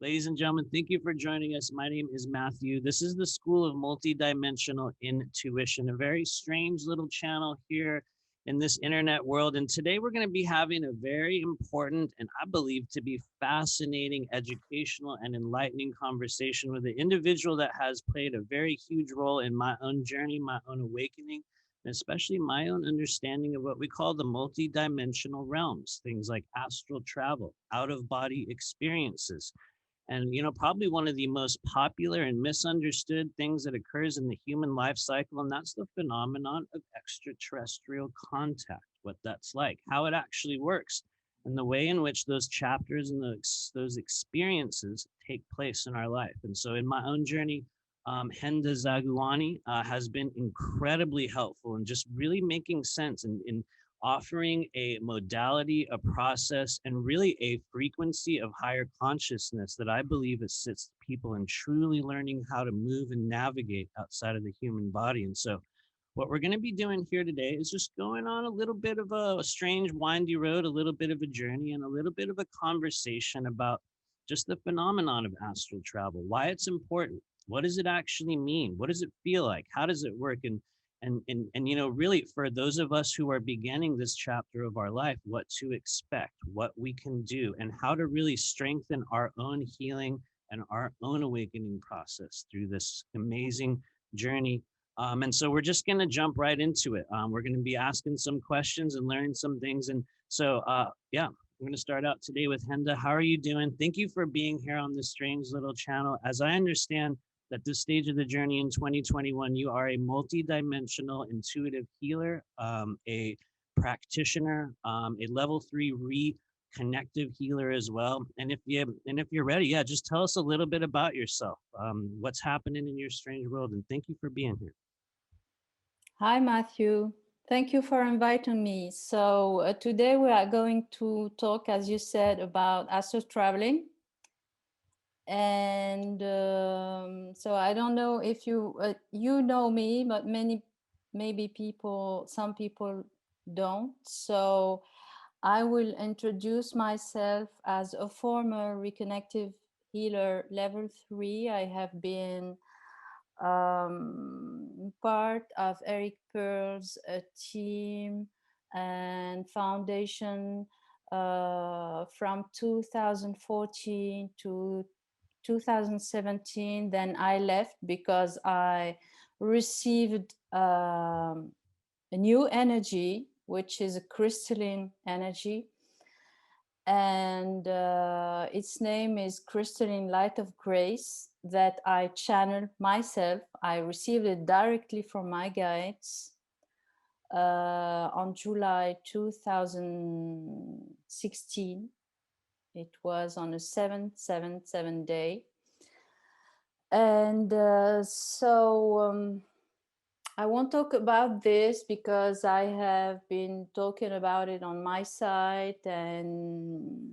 Ladies and gentlemen, thank you for joining us. My name is Matthew. This is the School of Multidimensional Intuition, a very strange little channel here in this internet world. And today we're going to be having a very important and I believe to be fascinating, educational, and enlightening conversation with an individual that has played a very huge role in my own journey, my own awakening, and especially my own understanding of what we call the multidimensional realms, things like astral travel, out of body experiences. And, probably one of the most popular and misunderstood things that occurs in the human life cycle, and that's the phenomenon of extraterrestrial contact, what that's like, how it actually works, and the way in which those chapters and those experiences take place in our life. And so in my own journey, Henda Zaghouani has been incredibly helpful in just really making sense in offering a modality, a process, and really a frequency of higher consciousness that I believe assists people in truly learning how to move and navigate outside of the human body. And so what we're going to be doing here today is just going on a little bit of a strange, windy road, a little bit of a journey, and a little bit of a conversation about just the phenomenon of astral travel, why it's important, what does it actually mean, what does it feel like, how does it work, and really for those of us who are beginning this chapter of our life, what to expect, what we can do, and how to really strengthen our own healing and our own awakening process through this amazing journey. And so we're just going to jump right into it. We're going to be asking some questions and learning some things. And so, yeah, we're going to start out today with Henda. How are you doing? Thank you for being here on this strange little channel. As I understand, at this stage of the journey in 2021, you are a multi-dimensional intuitive healer, a practitioner, a level 3 reconnective healer as well. And if you're ready, yeah, just tell us a little bit about yourself, what's happening in your strange world, and thank you for being here. Hi, Matthew. Thank you for inviting me. So today we are going to talk, as you said, about astral traveling. And so I don't know if you know me, but some people don't. So I will introduce myself as a former reconnective healer level 3. I have been part of Eric Pearl's team and foundation from 2014 to 2017. Then I left because I received a new energy, which is a crystalline energy, and its name is Crystalline Light of Grace, that I channeled myself. I received it directly from my guides on July 2016. It was on a 777 day. And I won't talk about this because I have been talking about it on my site and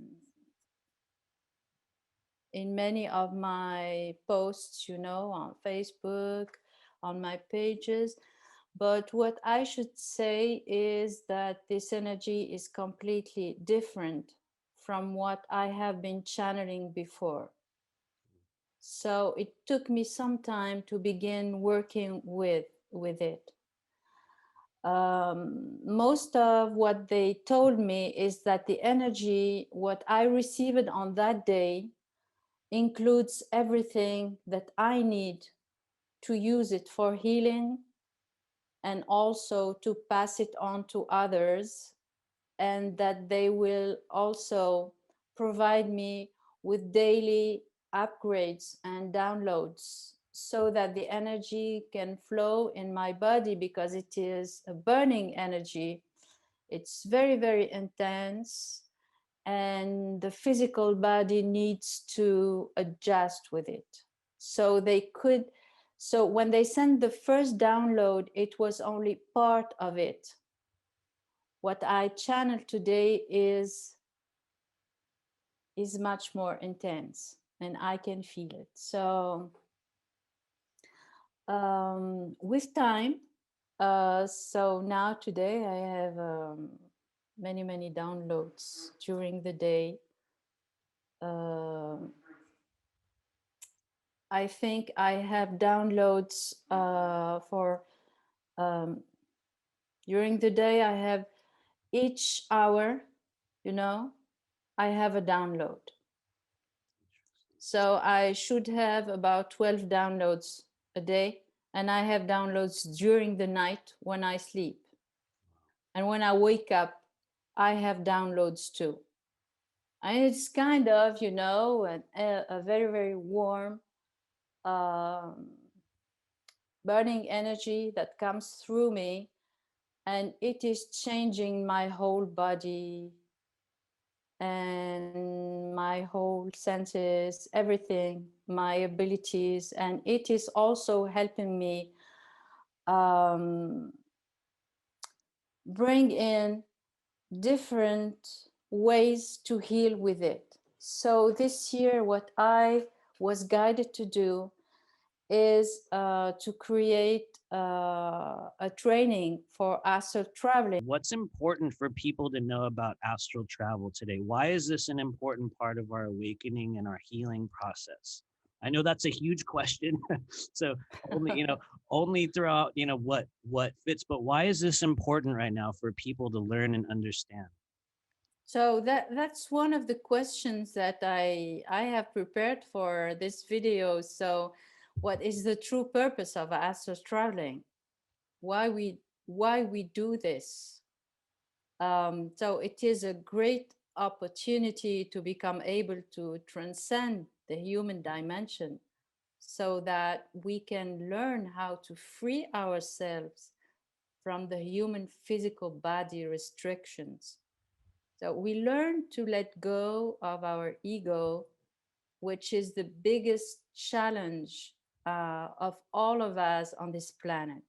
in many of my posts, on Facebook, on my pages. But what I should say is that this energy is completely different from what I have been channeling before. So it took me some time to begin working with it. Most of what they told me is that the energy, what I received on that day, includes everything that I need to use it for healing and also to pass it on to others, and that they will also provide me with daily upgrades and downloads so that the energy can flow in my body, because it is a burning energy. It's very, very intense, and the physical body needs to adjust with it. So when they sent the first download, it was only part of it. What I channel today is much more intense, and I can feel it. So with time, so now today I have many downloads during the day. I think I have downloads for um, during the day. I have each hour, you know, I have a download. So I should have about 12 downloads a day. And I have downloads during the night when I sleep. And when I wake up, I have downloads too. And it's kind of, a very, very warm, um, burning energy that comes through me. And it is changing my whole body and my whole senses, everything, my abilities. And it is also helping me um, bring in different ways to heal with it. So this year, what I was guided to do is to create a training for astral traveling. What's important for people to know about astral travel today? Why is this an important part of our awakening and our healing process? I know that's a huge question. So only, only throughout, what fits, but why is this important right now for people to learn and understand? So that's one of the questions that I have prepared for this video. So what is the true purpose of astral traveling? Why we do this? So it is a great opportunity to become able to transcend the human dimension so that we can learn how to free ourselves from the human physical body restrictions. So we learn to let go of our ego, which is the biggest challenge of all of us on this planet.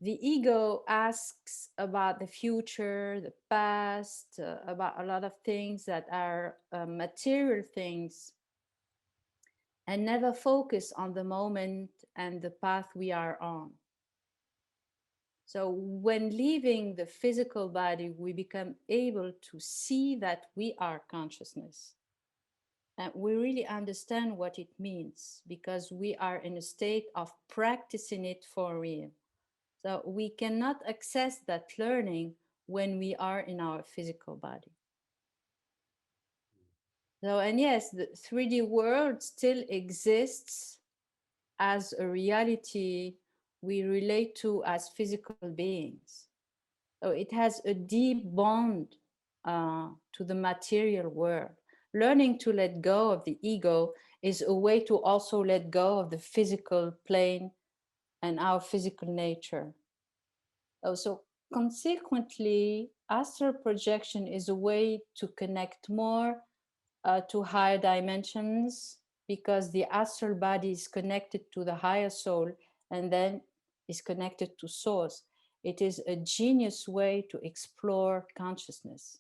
The ego asks about the future, the past, about a lot of things that are material things, and never focus on the moment and the path we are on. So when leaving the physical body, we become able to see that we are consciousness. And we really understand what it means because we are in a state of practicing it for real. So we cannot access that learning when we are in our physical body. So, and yes, the 3D world still exists as a reality we relate to as physical beings. So it has a deep bond to the material world. Learning to let go of the ego is a way to also let go of the physical plane and our physical nature. So consequently, astral projection is a way to connect more to higher dimensions because the astral body is connected to the higher soul and then is connected to source. It is a genius way to explore consciousness,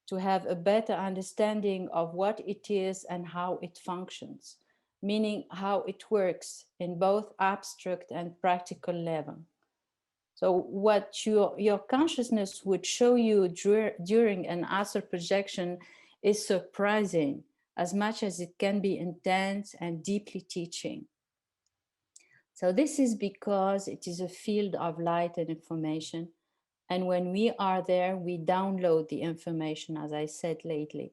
to have a better understanding of what it is and how it functions, meaning how it works in both abstract and practical level. So what your consciousness would show you during an astral projection is surprising as much as it can be intense and deeply teaching. So this is because it is a field of light and information. And when we are there, we download the information, as I said lately,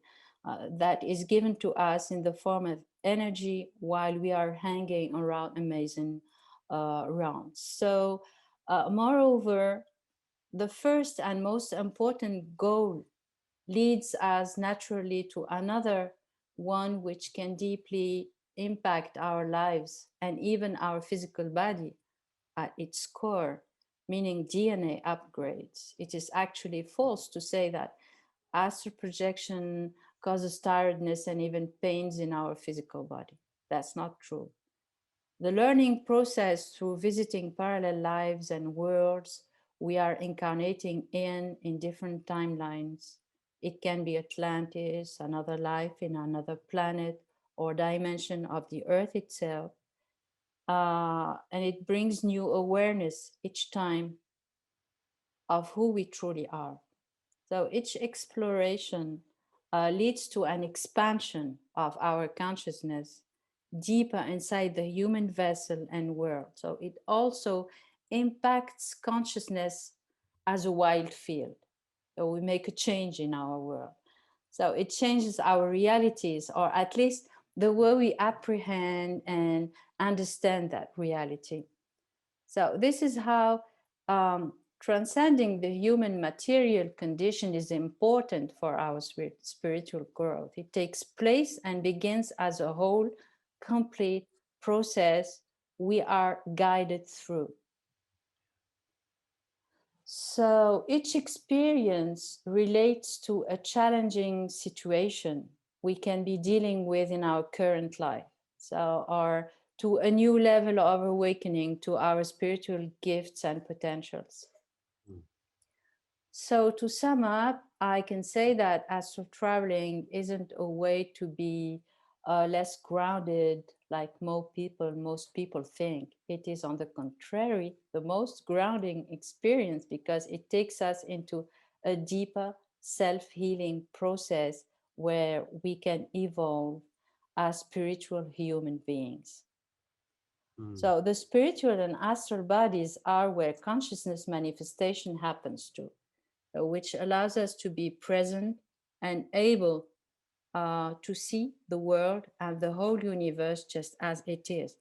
that is given to us in the form of energy while we are hanging around amazing realms. So, moreover, the first and most important goal leads us naturally to another one which can deeply impact our lives and even our physical body at its core, meaning DNA upgrades. It is actually false to say that astral projection causes tiredness and even pains in our physical body. That's not true. The learning process through visiting parallel lives and worlds we are incarnating in different timelines. It can be Atlantis, another life in another planet or dimension of the earth itself. And it brings new awareness each time of who we truly are. So each exploration leads to an expansion of our consciousness deeper inside the human vessel and world. So it also impacts consciousness as a wild field. So we make a change in our world. So it changes our realities, or at least the way we apprehend and understand that reality. So this is how transcending the human material condition is important for our spiritual growth. It takes place and begins as a whole, complete process we are guided through. So each experience relates to a challenging situation we can be dealing with in our current life. So, or to a new level of awakening to our spiritual gifts and potentials. Mm. So, to sum up, I can say that astral traveling isn't a way to be less grounded like most people think. It is, on the contrary, the most grounding experience because it takes us into a deeper self-healing process where we can evolve as spiritual human beings. Mm. So the spiritual and astral bodies are where consciousness manifestation happens to, which allows us to be present and able to see the world and the whole universe just as it is.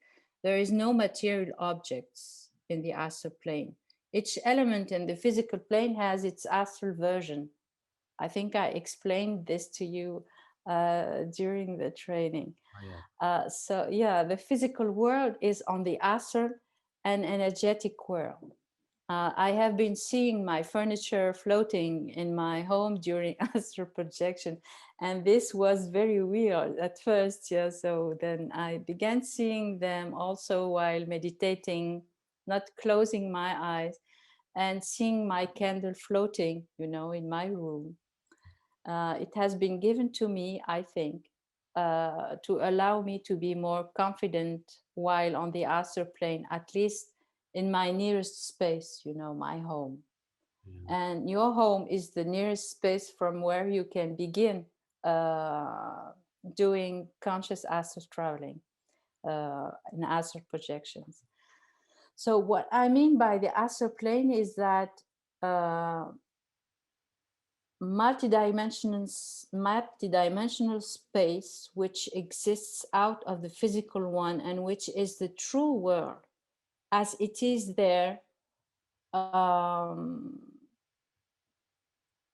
There is no material objects in the astral plane. Each element in the physical plane has its astral version. I think I explained this to you during the training. Oh, yeah. So yeah, the physical world is on the astral and energetic world. I have been seeing my furniture floating in my home during astral projection, and this was very weird at first. Yeah, so then I began seeing them also while meditating, not closing my eyes, and seeing my candle floating, in my room. It has been given to me, I think, to allow me to be more confident while on the astral plane, at least in my nearest space, my home. Yeah. And your home is the nearest space from where you can begin uh, doing conscious astral traveling and astral projections. So, what I mean by the astral plane is that uh, multidimensional space which exists out of the physical one and which is the true world as it is there.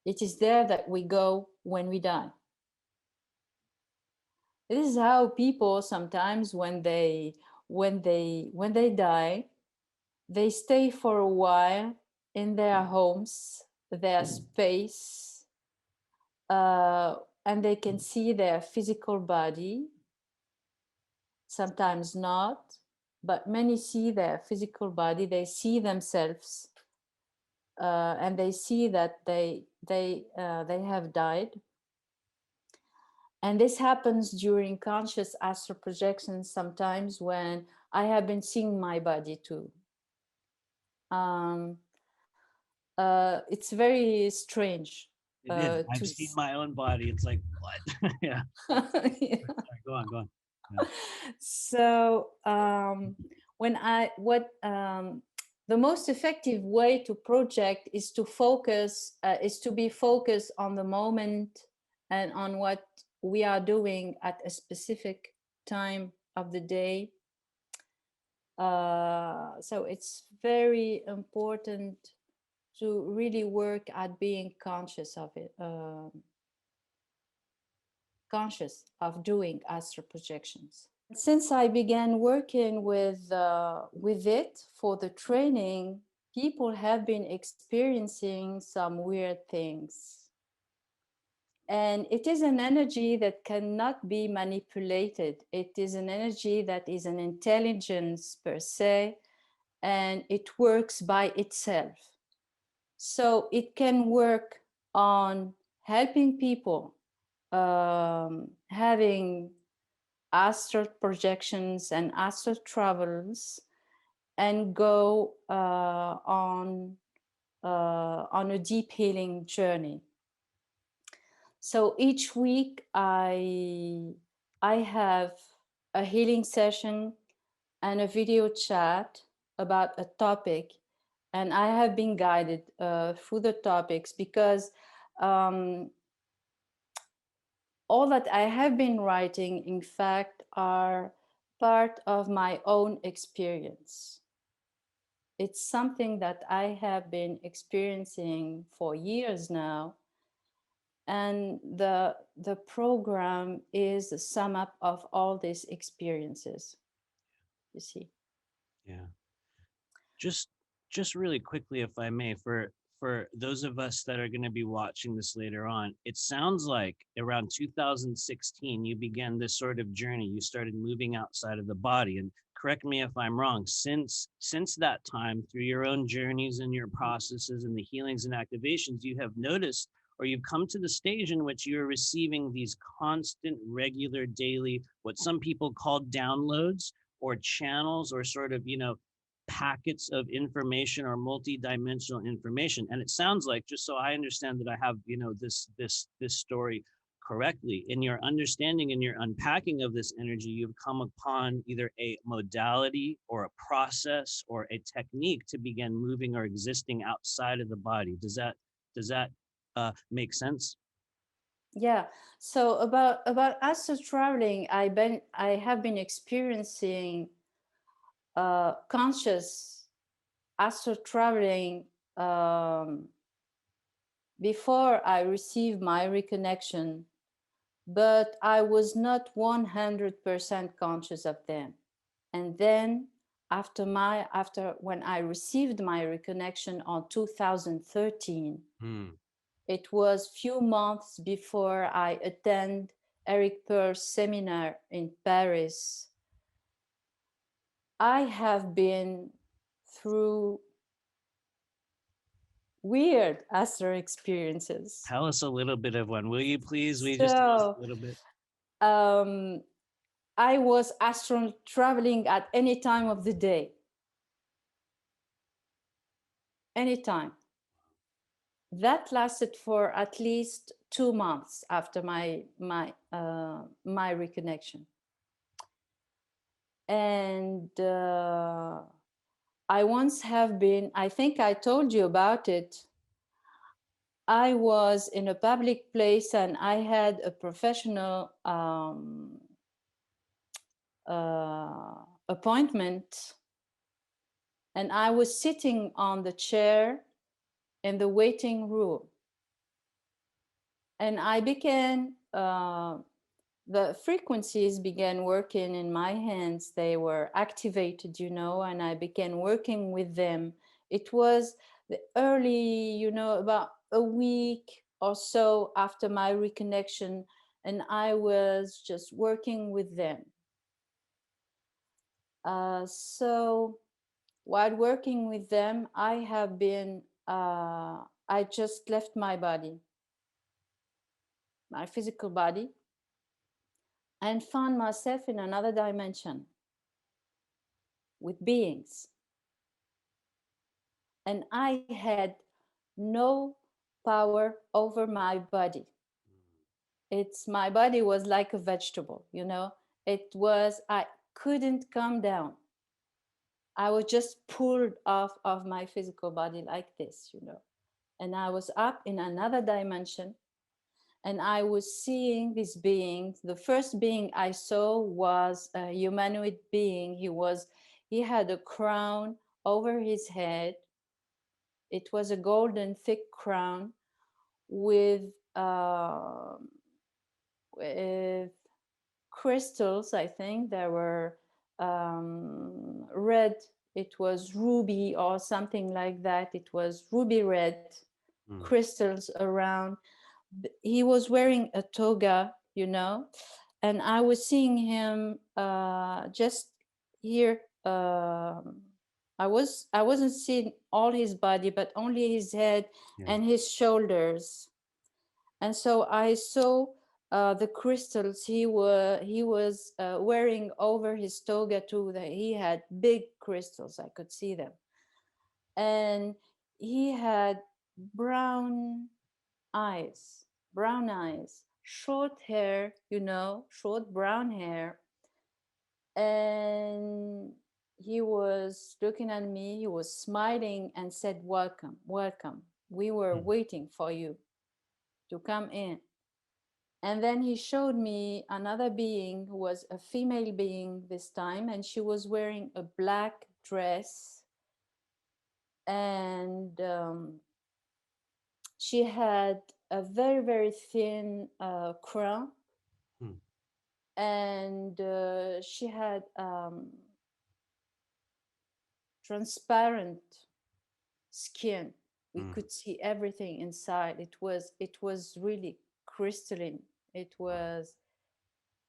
It is there that we go when we die. This is how people sometimes when they die, they stay for a while in their homes, their space, uh, and they can see their physical body, sometimes not, but many see their physical body, they see themselves, and they see that they have died. And this happens during conscious astral projections sometimes when I have been seeing my body too. Um, it's very strange It is. to I've seen my own body. It's like, what? Yeah. yeah. Sorry, go on, go on. Yeah. So when I what the most effective way to project is to focus is to be focused on the moment and on what we are doing at a specific time of the day. So it's very important to really work at being conscious of it, conscious of doing astral projections. Since I began working with it for the training, people have been experiencing some weird things. And it is an energy that cannot be manipulated. It is an energy that is an intelligence per se, and it works by itself. So it can work on helping people having astral projections and astral travels and go on a deep healing journey. So each week I have a healing session, and a video chat about a topic. And I have been guided through the topics because um, all that I have been writing, in fact, are part of my own experience. It's something that I have been experiencing for years now. And the program is the sum up of all these experiences, you see. Yeah. Just just really quickly, if I may, for those of us that are going to be watching this later on, it sounds like around 2016 you began this sort of journey. You started moving outside of the body, and correct me if I'm wrong. Since that time, through your own journeys and your processes and the healings and activations, you have noticed, or you've come to the stage in which you're receiving these constant, regular, daily, what some people call downloads or channels, or sort of, packets of information or multi-dimensional information. And it sounds like, just so I understand that I have, this story correctly, in your understanding and your unpacking of this energy, you've come upon either a modality or a process or a technique to begin moving or existing outside of the body. Does that make sense? Yeah. So about astral traveling, I have been experiencing conscious astral traveling um, before I received my reconnection, but I was not 100% conscious of them. And then after when I received my reconnection on 2013, Hmm. it was few months before I attend Eric Pearl's seminar in Paris. I have been through weird astral experiences. Tell us a little bit of one, will you please? Will you just tell us So a little bit? um, I was astral traveling at any time of the day, anytime. That lasted for at least 2 months after my reconnection, and I once have been. I think I told you about it. I was in a public place and I had a professional appointment, and I was sitting on the chair in the waiting room, and I began the frequencies began working in my hands. They were activated, and I began working with them. It was the early, about a week or so after my reconnection, and I was just working with them. So while working with them, I just left my body, my physical body, and found myself in another dimension with beings. And I had no power over my body. My body was like a vegetable, I couldn't come down. I was just pulled off of my physical body like this. And I was up in another dimension, and I was seeing these beings. The first being I saw was a humanoid being. He had a crown over his head. It was a golden thick crown with uh, with crystals. I think there were red. It was ruby or something like that. It was ruby red Hmm. crystals around. He was wearing a toga, and I was seeing him just here. I wasn't seeing all his body, but only his head Yeah. and his shoulders. And so I saw the crystals he was wearing over his toga too. That he had big crystals. I could see them, and he had brown eyes, short hair, short brown hair, And he was looking at me, he was smiling and said, "Welcome, welcome. We were Mm, waiting for you to come in." And then he showed me another being who was a female being this time, and she was wearing a black dress, and she had a very, very thin crown, mm, and she had transparent skin. We mm. could see everything inside. It was really crystalline. It Wow. was,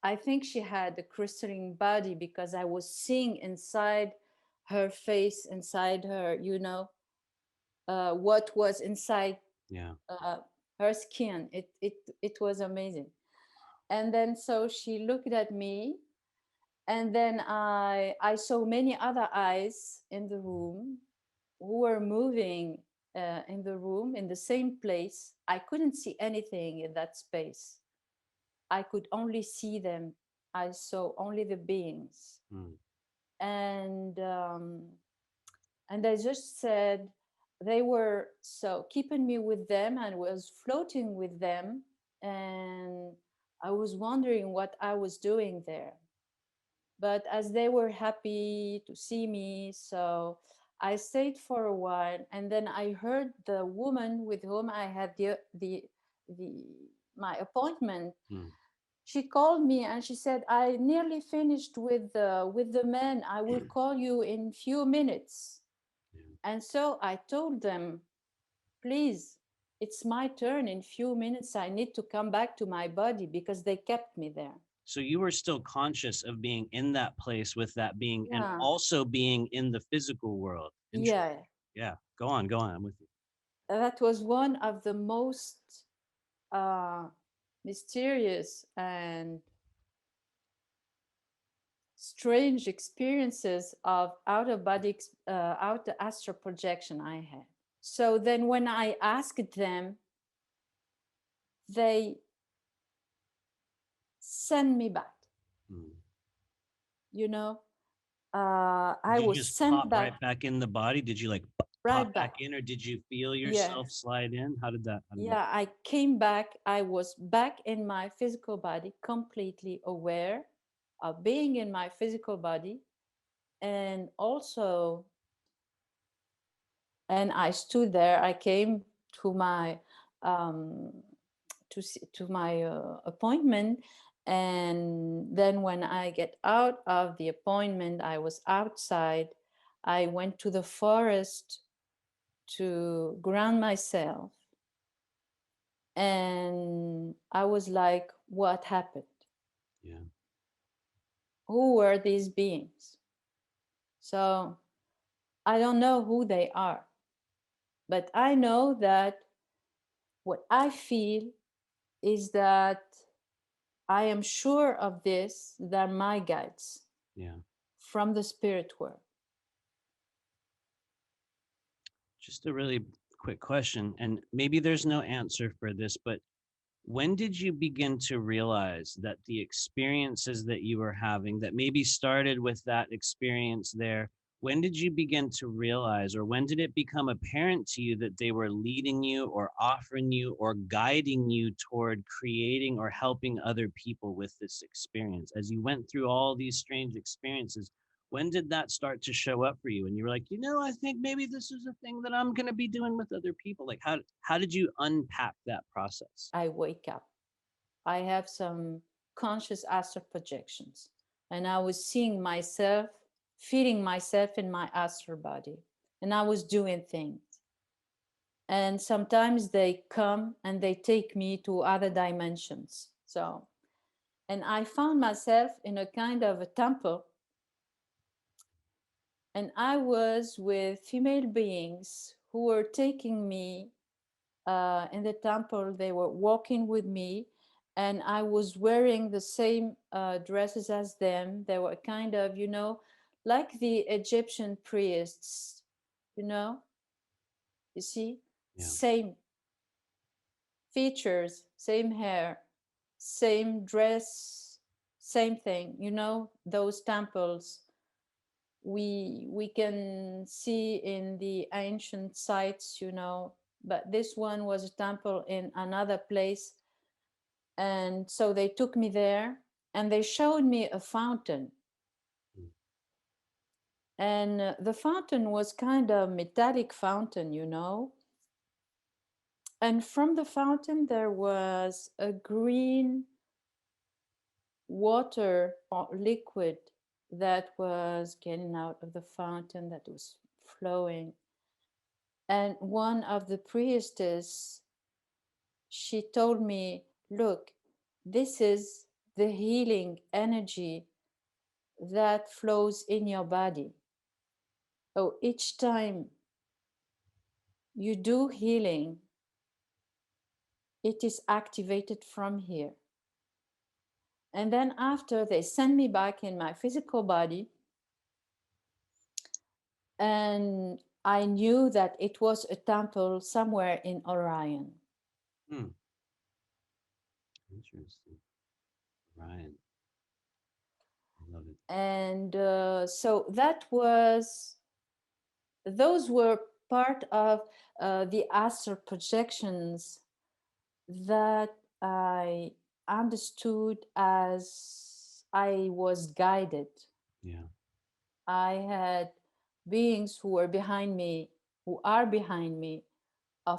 I think she had a crystalline body because I was seeing inside her face, inside her, what was inside Yeah. uh, her skin. It was amazing. And then so she looked at me, and then I saw many other eyes in the room who were moving in the room in the same place. I couldn't see anything in that space. I could only see them. I saw only the beings, Mm, and I just said they were so keeping me with them and was floating with them, and I was wondering what I was doing there. But as they were happy to see me, so I stayed for a while, and then I heard the woman with whom I had the my appointment. mm, She called me and she said, "I nearly finished with the men. I will call you in few minutes." yeah. And so I told them, "Please, it's my turn in few minutes. I need to come back to my body," because they kept me there. So you were still conscious of being in that place with that being and Yeah, also being in the physical world. Interesting. yeah. Yeah. Go on. Go on. I'm with you. That was one of the most uh, mysterious and strange experiences of out of body, out the astral projection I had. So then, when I asked them, they sent me back. Mm. You know, Did I you was just sent pop back right back in the body? Did you like pop right back back. in, or did you feel Yeah, yourself slide in? How did that? yeah. I came back. I was back in my physical body, completely aware of being in my physical body, and also, and I stood there. I came to my um, to my appointment, and then when I get out of the appointment, I was outside. I went to the forest to ground myself, and I was like, "What happened? Yeah. Who were these beings?" So I don't know who they are, but I know that what I feel is that I am sure of this, they're my guides Yeah. from the spirit world. Just a really quick question, and maybe there's no answer for this, but when did you begin to realize that the experiences that you were having that maybe started with that experience there, when did you begin to realize, or when did it become apparent to you that they were leading you or offering you or guiding you toward creating or helping other people with this experience as you went through all these strange experiences? When did that start to show up for you and you were like, I think maybe this is a thing that I'm going to be doing with other people? Like, how did you unpack that process? I wake up. I have some conscious astral projections, and I was seeing myself, feeding myself in my astral body, and I was doing things. And sometimes they come and they take me to other dimensions. So, and I found myself in a kind of a temple, and I was with female beings who were taking me in the temple. They were walking with me, and I was wearing the same dresses as them. They were kind of, like the Egyptian priests, you know, you see, Yeah. same features, same hair, same dress, same thing, you know, those temples we can see in the ancient sites, you know, but this one was a temple in another place. And so they took me there and they showed me a fountain. And the fountain was kind of metallic fountain, you know. And from the fountain there was a green water or liquid that was getting out of the fountain, that was flowing. And one of the priestess, she told me, look, this is the healing energy that flows in your body. So each time you do healing, it is activated from here. And then after, they send me back in my physical body, and I knew that it was a temple somewhere in Orion. Hmm. Interesting. Right. I love it. And so those were part of the astral projections that I understood as I was guided. Yeah. I had beings who were behind me, who are behind me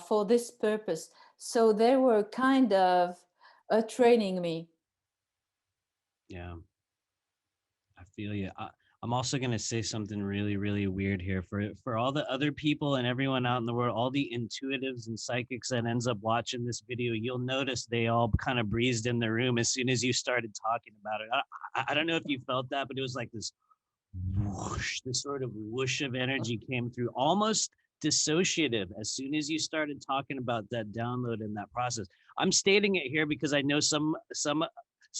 for this purpose. So they were kind of training me. Yeah. I feel you. I'm also gonna say something really, really weird here for all the other people and everyone out in the world, all the intuitives and psychics that ends up watching this video. You'll notice they all kind of breezed in the room as soon as you started talking about it. I don't know if you felt that, but it was like this whoosh, this sort of whoosh of energy came through, almost dissociative as soon as you started talking about that download and that process. I'm stating it here because I know some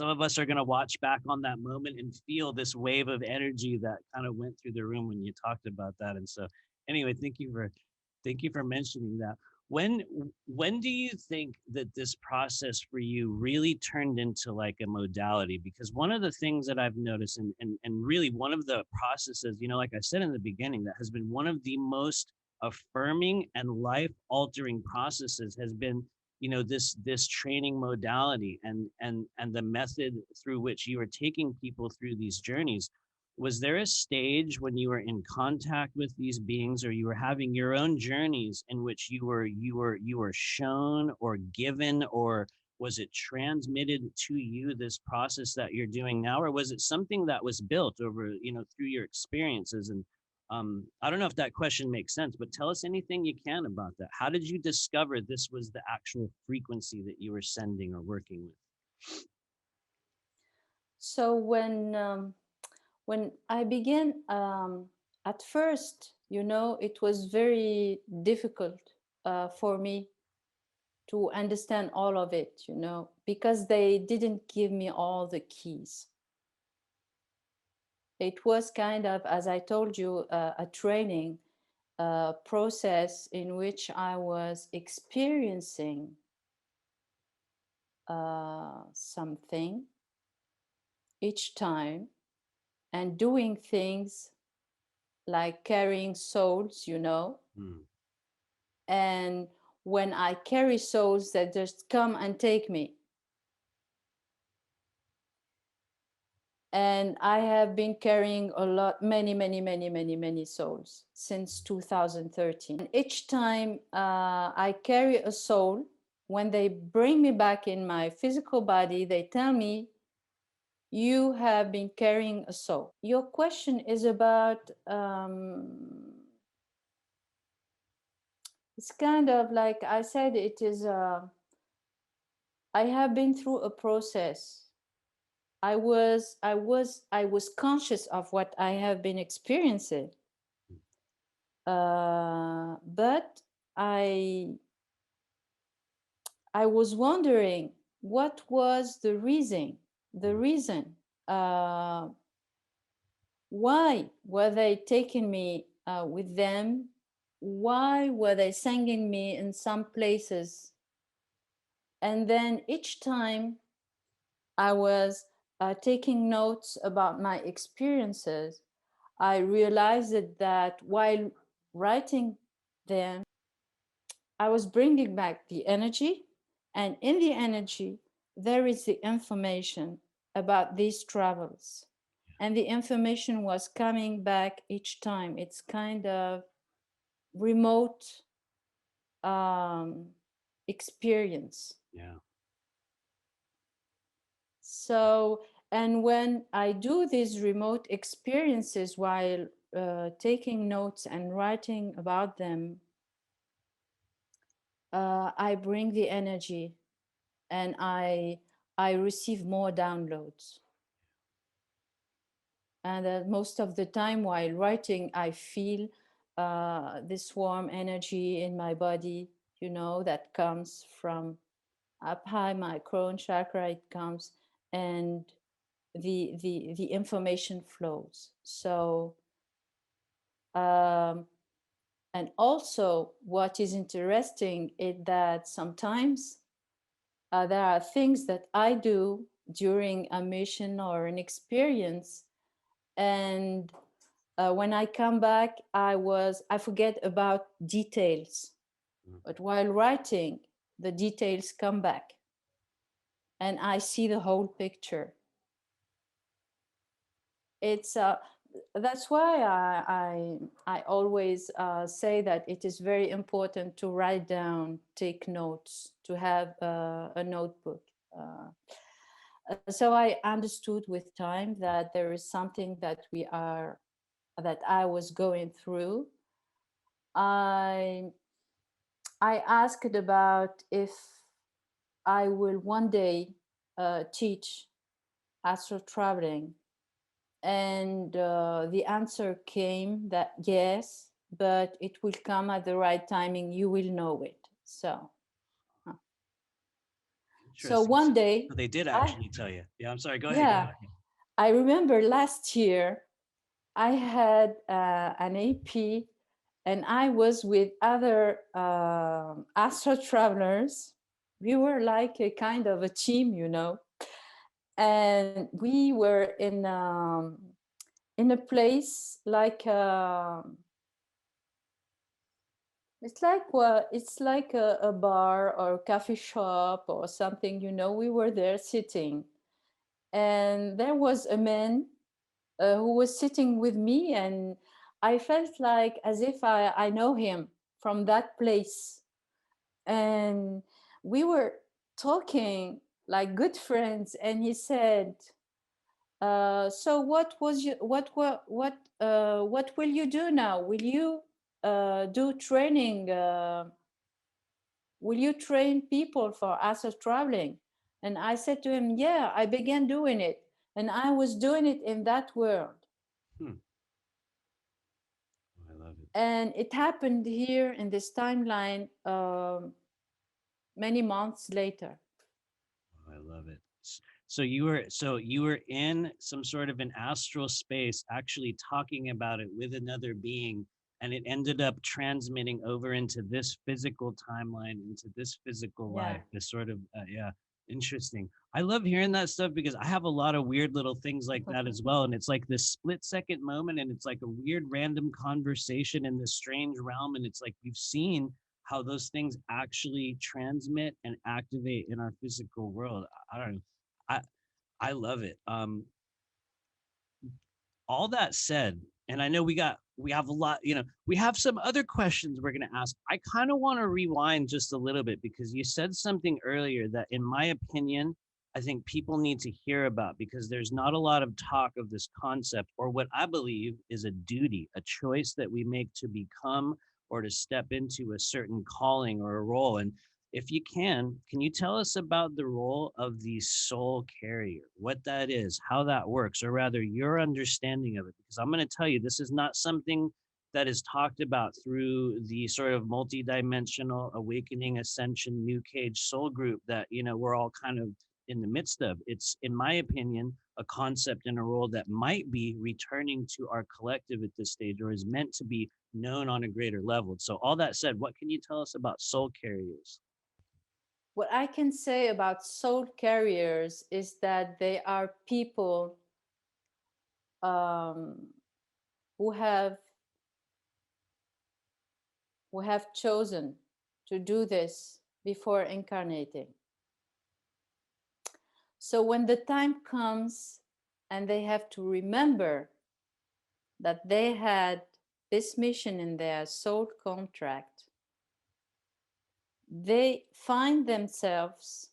of us are going to watch back on that moment and feel this wave of energy that kind of went through the room when you talked about that. And so anyway, thank you for mentioning that. when when do you think that this process for you really turned into like a modality? Because one of the things that I've noticed, and really one of the processes, you know, like I said in the beginning, that has been one of the most affirming and life altering processes has been, you know, this training modality and the method through which you are taking people through these journeys. Was there a stage when you were in contact with these beings, or you were having your own journeys in which you were shown or given, or was it transmitted to you, this process that you're doing now, or was it something that was built over, you know, through your experiences? And I don't know if that question makes sense, but tell us anything you can about that. How did you discover this was the actual frequency that you were sending or working with? So when I began, at first, you know, it was very difficult for me to understand all of it, you know, because they didn't give me all the keys. It was kind of, as I told you, a training process in which I was experiencing something each time and doing things like carrying souls, you know. Hmm. And when I carry souls that just come and take me. And I have been carrying a lot, many souls since 2013. And each time I carry a soul, when they bring me back in my physical body, they tell me, you have been carrying a soul. Your question is about, it's kind of like I said, it is, I have been through a process. I was conscious of what I have been experiencing, but I was wondering what was the reason. The reason why were they taking me with them? Why were they sending me in some places? And then each time I was taking notes about my experiences, I realized that while writing them, I was bringing back the energy, and in the energy, there is the information about these travels. And the information was coming back each time. It's kind of remote um, experience. Yeah. So, and when I do these remote experiences while taking notes and writing about them, I bring the energy and I receive more downloads. And most of the time while writing, I feel this warm energy in my body, you know, that comes from up high, my crown chakra, it comes, and the information flows. So, um, and also what is interesting is that sometimes there are things that I do during a mission or an experience, and when I come back, I forget about details. Mm. But while writing, the details come back, and I see the whole picture. It's That's why I always say that it is very important to write down, take notes, to have a notebook. So I understood with time that there is something that I was going through. I I asked about if I will one day teach astral traveling, and the answer came that yes, but it will come at the right timing. You will know it. Uh, so Interesting. one day, So they did I actually tell you. Yeah, I'm sorry. Go ahead. Go yeah, ahead. I remember last year I had an AP, and I was with other astral travelers. We were like a kind of a team, you know, and we were in a place like it's like a bar or a coffee shop or something, you know. We were there sitting, and there was a man who was sitting with me, and I felt like as if I know him from that place. And we were talking like good friends, and he said, so what will you do now? Will you do training? Will you train people for astral traveling? And I said to him, yeah, I began doing it, and I was doing it in that world. Hmm. I love it. And it happened here in this timeline many months later. I love it. So you were in some sort of an astral space actually talking about it with another being, and it ended up transmitting over into this physical timeline, into this physical Yeah. life. This sort of yeah, interesting. I love hearing that stuff because I have a lot of weird little things like that as well, and it's like this split-second moment, and it's like a weird random conversation in this strange realm, and it's like we've seen how those things actually transmit and activate in our physical world. I don't know. I I love it. All that said, and I know we have a lot, we have some other questions we're going to ask. I kind of want to rewind just a little bit because you said something earlier that in my opinion, I think people need to hear about because there's not a lot of talk of this concept or what I believe is a duty, a choice that we make to become or to step into a certain calling or a role. And if you can you tell us about the role of the soul carrier, what that is, how that works, or rather your understanding of it? Because I'm going to tell you, this is not something that is talked about through the sort of multidimensional awakening, ascension, new cage soul group that, we're all kind of in the midst of. It's, in my opinion, a concept and a role that might be returning to our collective at this stage or is meant to be known on a greater level. So, all that said, what can you tell us about soul carriers? What I can say about soul carriers is that they are people um, who have chosen to do this before incarnating. So when the time comes and they have to remember that they had this mission in their soul contract, they find themselves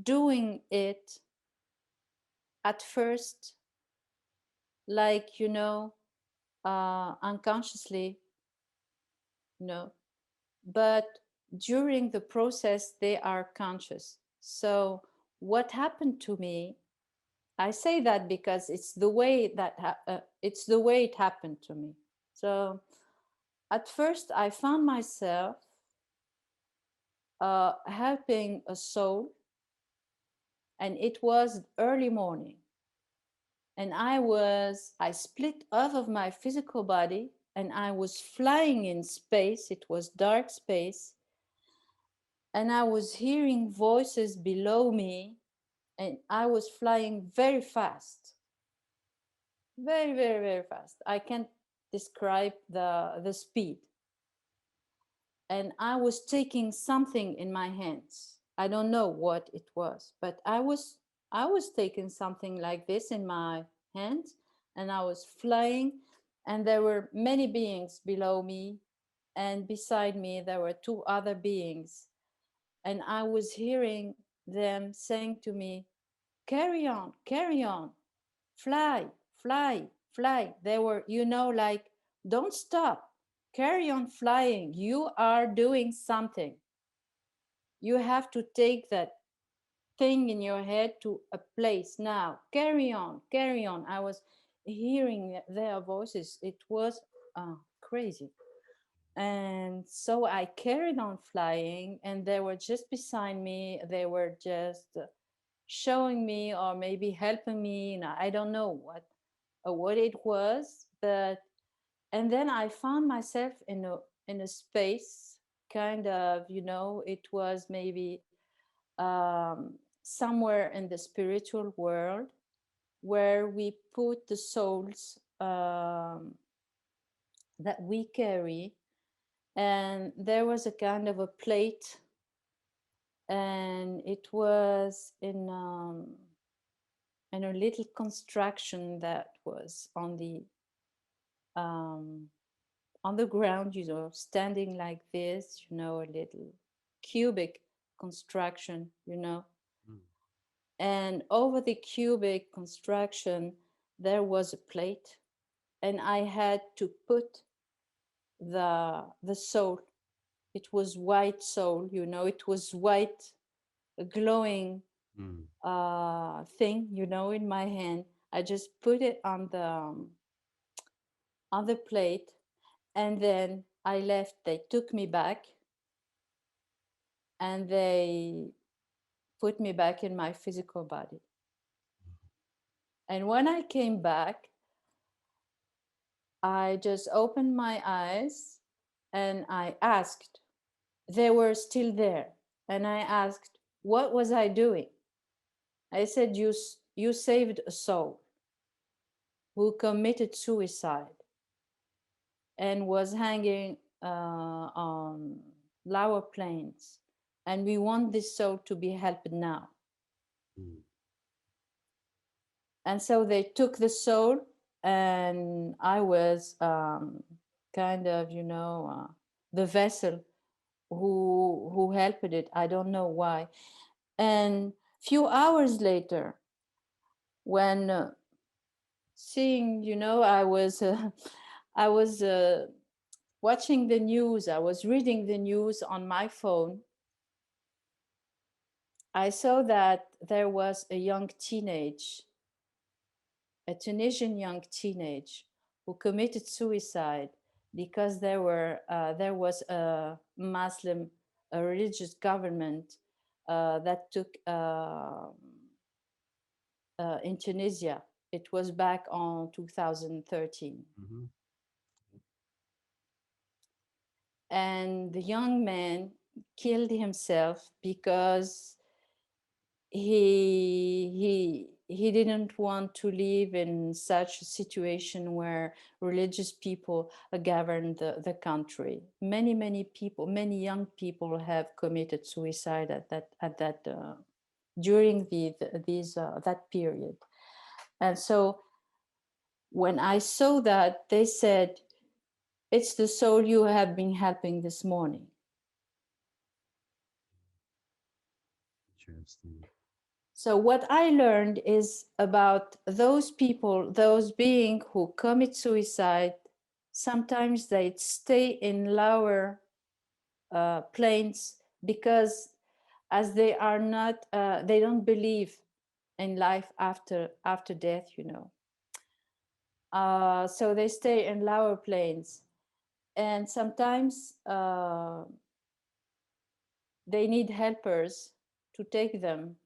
doing it at first, like, unconsciously, you know, but during the process, they are conscious. So, what happened to me? I say that because it's the way it happened to me. So, at first, I found myself helping a soul, and it was early morning, and I split off of my physical body, and I was flying in space. It was dark space, and I was hearing voices below me, and I was flying very fast, very, very, very fast. I can't describe the speed. And I was taking something in my hands. I don't know what it was, but I was taking something like this in my hands, and I was flying, and there were many beings below me, and beside me there were two other beings, and I was hearing them saying to me, carry on, fly, fly, fly. They were, like, don't stop, carry on flying. You are doing something. You have to take that thing in your head to a place now. Carry on, carry on. I was hearing their voices. It was crazy. And so I carried on flying, and they were just beside me. They were just showing me, or maybe helping me. I don't know what it was, but and then I found myself in a space, kind of, it was maybe somewhere in the spiritual world, where we put the souls that we carry, and there was a kind of a plate, and it was in a little construction that was um, on the ground, standing like this, a little cubic construction, Mm. and over the cubic construction there was a plate, and I had to put the soul. It was white soul, it was white, glowing Mm. thing, in my hand. I just put it on the plate, and then I left. They took me back, and they put me back in my physical body. And when I came back, I just opened my eyes, and I asked. They were still there. And I asked, what was I doing? I said, you saved a soul who committed suicide and was hanging on lower planes. And we want this soul to be helped now. Mm. And so they took the soul, and I was kind of, the vessel who helped it. I don't know why. And few hours later, when seeing, I was I was watching the news. I was reading the news on my phone. I saw that there was a Tunisian young teenage who committed suicide because there was a religious government that took in Tunisia. It was back on 2013. Mm-hmm. And the young man killed himself because he didn't want to live in such a situation where religious people govern the country. Many people, many young people have committed suicide at that during that period. And so when I saw that, they said, it's the soul you have been helping this morning. Interesting. So what I learned is about those people, those beings who commit suicide. Sometimes they stay in lower planes because as they are not, they don't believe in life after death, you know. So they stay in lower planes, and sometimes they need helpers to take them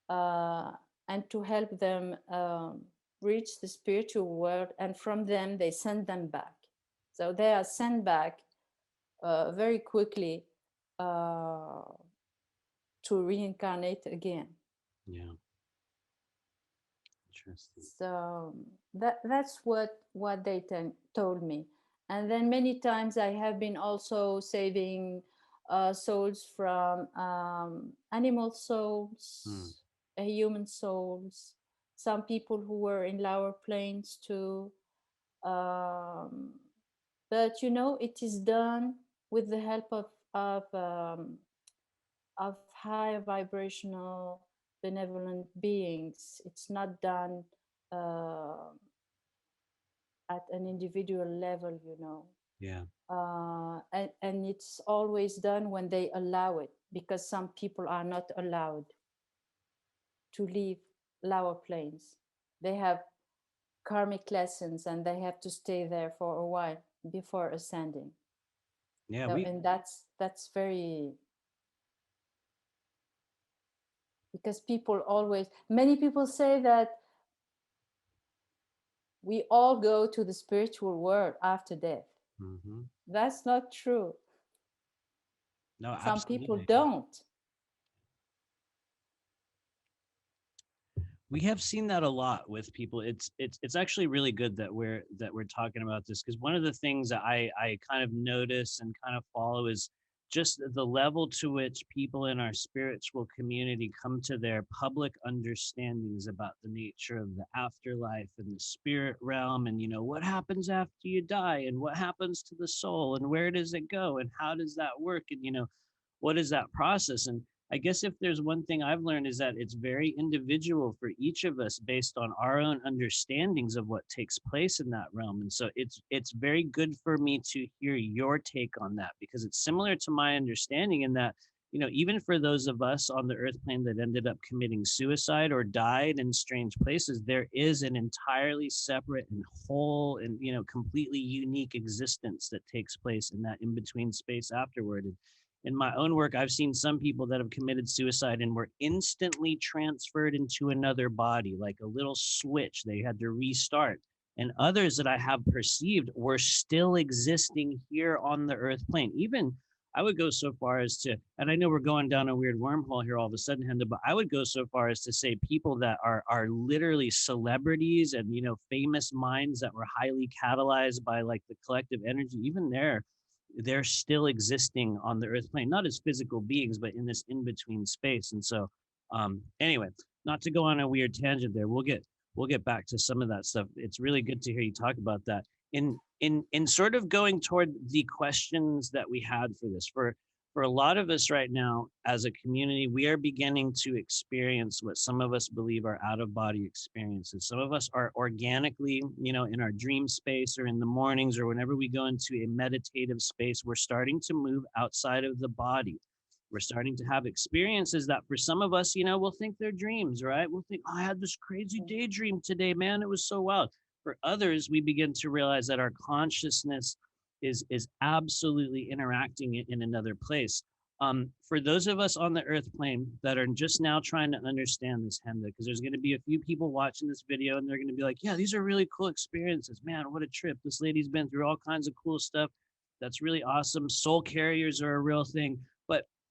uh, and to help them reach the spiritual world, and from them they send them back. So they are sent back very quickly uh, to reincarnate again. Yeah. Interesting. So that's what they told me. And then many times I have been also saving souls from animal Hmm. souls, human souls, some people who were in lower planes too. Um, but you know, it is done with the help of higher vibrational benevolent beings. It's not done uh, at an individual level, you know. Yeah. And it's always done when they allow it, because some people are not allowed to leave lower planes. They have karmic lessons and they have to stay there for a while before ascending. Yeah. So, and that's very, because people always, many people say that we all go to the spiritual world after death. Mm-hmm. That's not true. No, Some people absolutely. don't. We have seen that a lot with people. It's actually really good that we're talking about this, because one of the things that I kind of notice and kind of follow is just the level to which people in our spiritual community come to their public understandings about the nature of the afterlife and the spirit realm, and what happens after you die, and what happens to the soul, and where does it go, and how does that work, and what is that process. And I guess if there's one thing I've learned is that it's very individual for each of us based on our own understandings of what takes place in that realm. And so it's very good for me to hear your take on that, because it's similar to my understanding in that, even for those of us on the earth plane that ended up committing suicide or died in strange places, there is an entirely separate and whole and, completely unique existence that takes place in that in between space afterward. And in my own work, I've seen some people that have committed suicide and were instantly transferred into another body, like a little switch. They had to restart. And others that I have perceived were still existing here on the earth plane. Even I would go so far as to, and I know we're going down a weird wormhole here all of a sudden, Henda, but I would go so far as to say people that are literally celebrities and famous minds that were highly catalyzed by like the collective energy, even they're still existing on the earth plane, not as physical beings, but in this in-between space. And so anyway, not to go on a weird tangent there, we'll get back to some of that stuff. It's really good to hear you talk about that. In sort of going toward the questions that we had for this, for a lot of us right now as a community, we are beginning to experience what some of us believe are out of body experiences. Some of us are organically, in our dream space or in the mornings or whenever we go into a meditative space, we're starting to move outside of the body. We're starting to have experiences that for some of us, we'll think they're dreams, right? We'll think, oh, I had this crazy daydream today, man. It was so wild. For others, we begin to realize that our consciousness is absolutely interacting in another place. For those of us on the earth plane that are just now trying to understand this, Henda, because there's going to be a few people watching this video and they're going to be like, yeah, these are really cool experiences. Man, what a trip. This lady's been through all kinds of cool stuff. That's really awesome. Soul carriers are a real thing.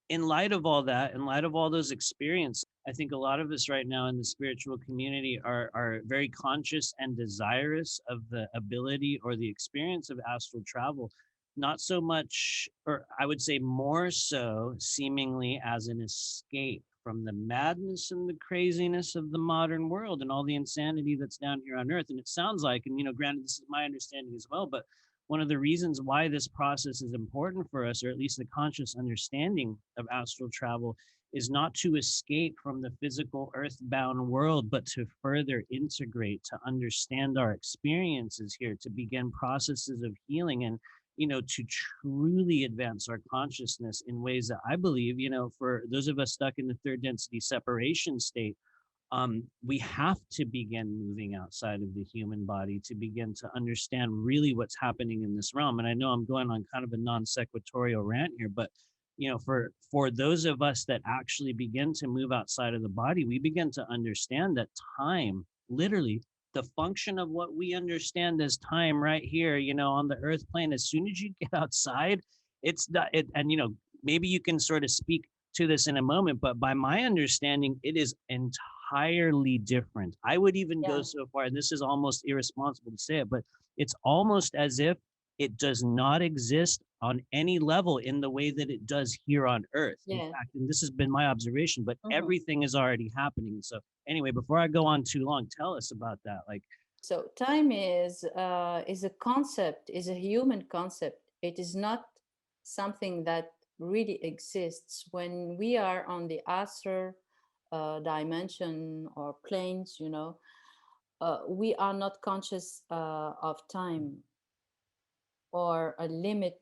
in light of all that, in light of all those experiences, I think a lot of us right now in the spiritual community are very conscious and desirous of the ability or the experience of astral travel, not so much, or I would say more so, seemingly as an escape from the madness and the craziness of the modern world and all the insanity that's down here on earth. And it sounds like, and granted, this is my understanding as well, but one of the reasons why this process is important for us, or at least the conscious understanding of astral travel, is not to escape from the physical earthbound world, but to further integrate, to understand our experiences here, to begin processes of healing, and to truly advance our consciousness in ways that I believe, for those of us stuck in the third density separation state, we have to begin moving outside of the human body to begin to understand really what's happening in this realm. And I know I'm going on kind of a non sequitorial rant here, but for those of us that actually begin to move outside of the body, we begin to understand that time, literally, the function of what we understand as time right here, on the earth plane, as soon as you get outside, it's not it. And maybe you can sort of speak to this in a moment, but by my understanding, it is entirely different. I would even go Yeah, so far, and this is almost irresponsible to say it, but it's almost as if it does not exist on any level in the way that it does here on Earth. In yeah. fact, and this has been my observation, but Mhm. everything is already happening. So anyway, before I go on too long, tell us about that. Like, So time is a concept, is a human concept. It is not something that really exists. When we are on the astral dimension or planes, we are not conscious of time or a limit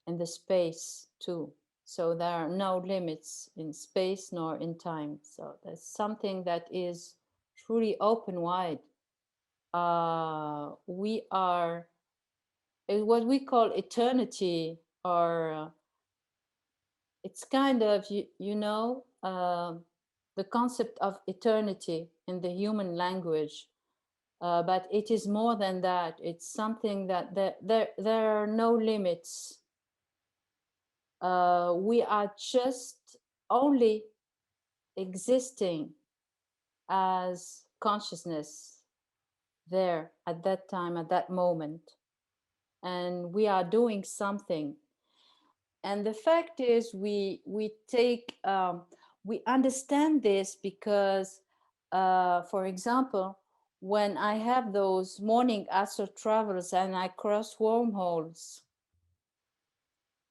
in the space too. So there are no limits in space nor in time. So that's something that is truly open wide. We are what we call eternity, or it's kind of the concept of eternity in the human language. But it is more than that. It's something that there are no limits. We are just only existing as consciousness there at that time, at that moment. And we are doing something. And the fact is, we understand this because, for example, when I have those morning astral travels and I cross wormholes,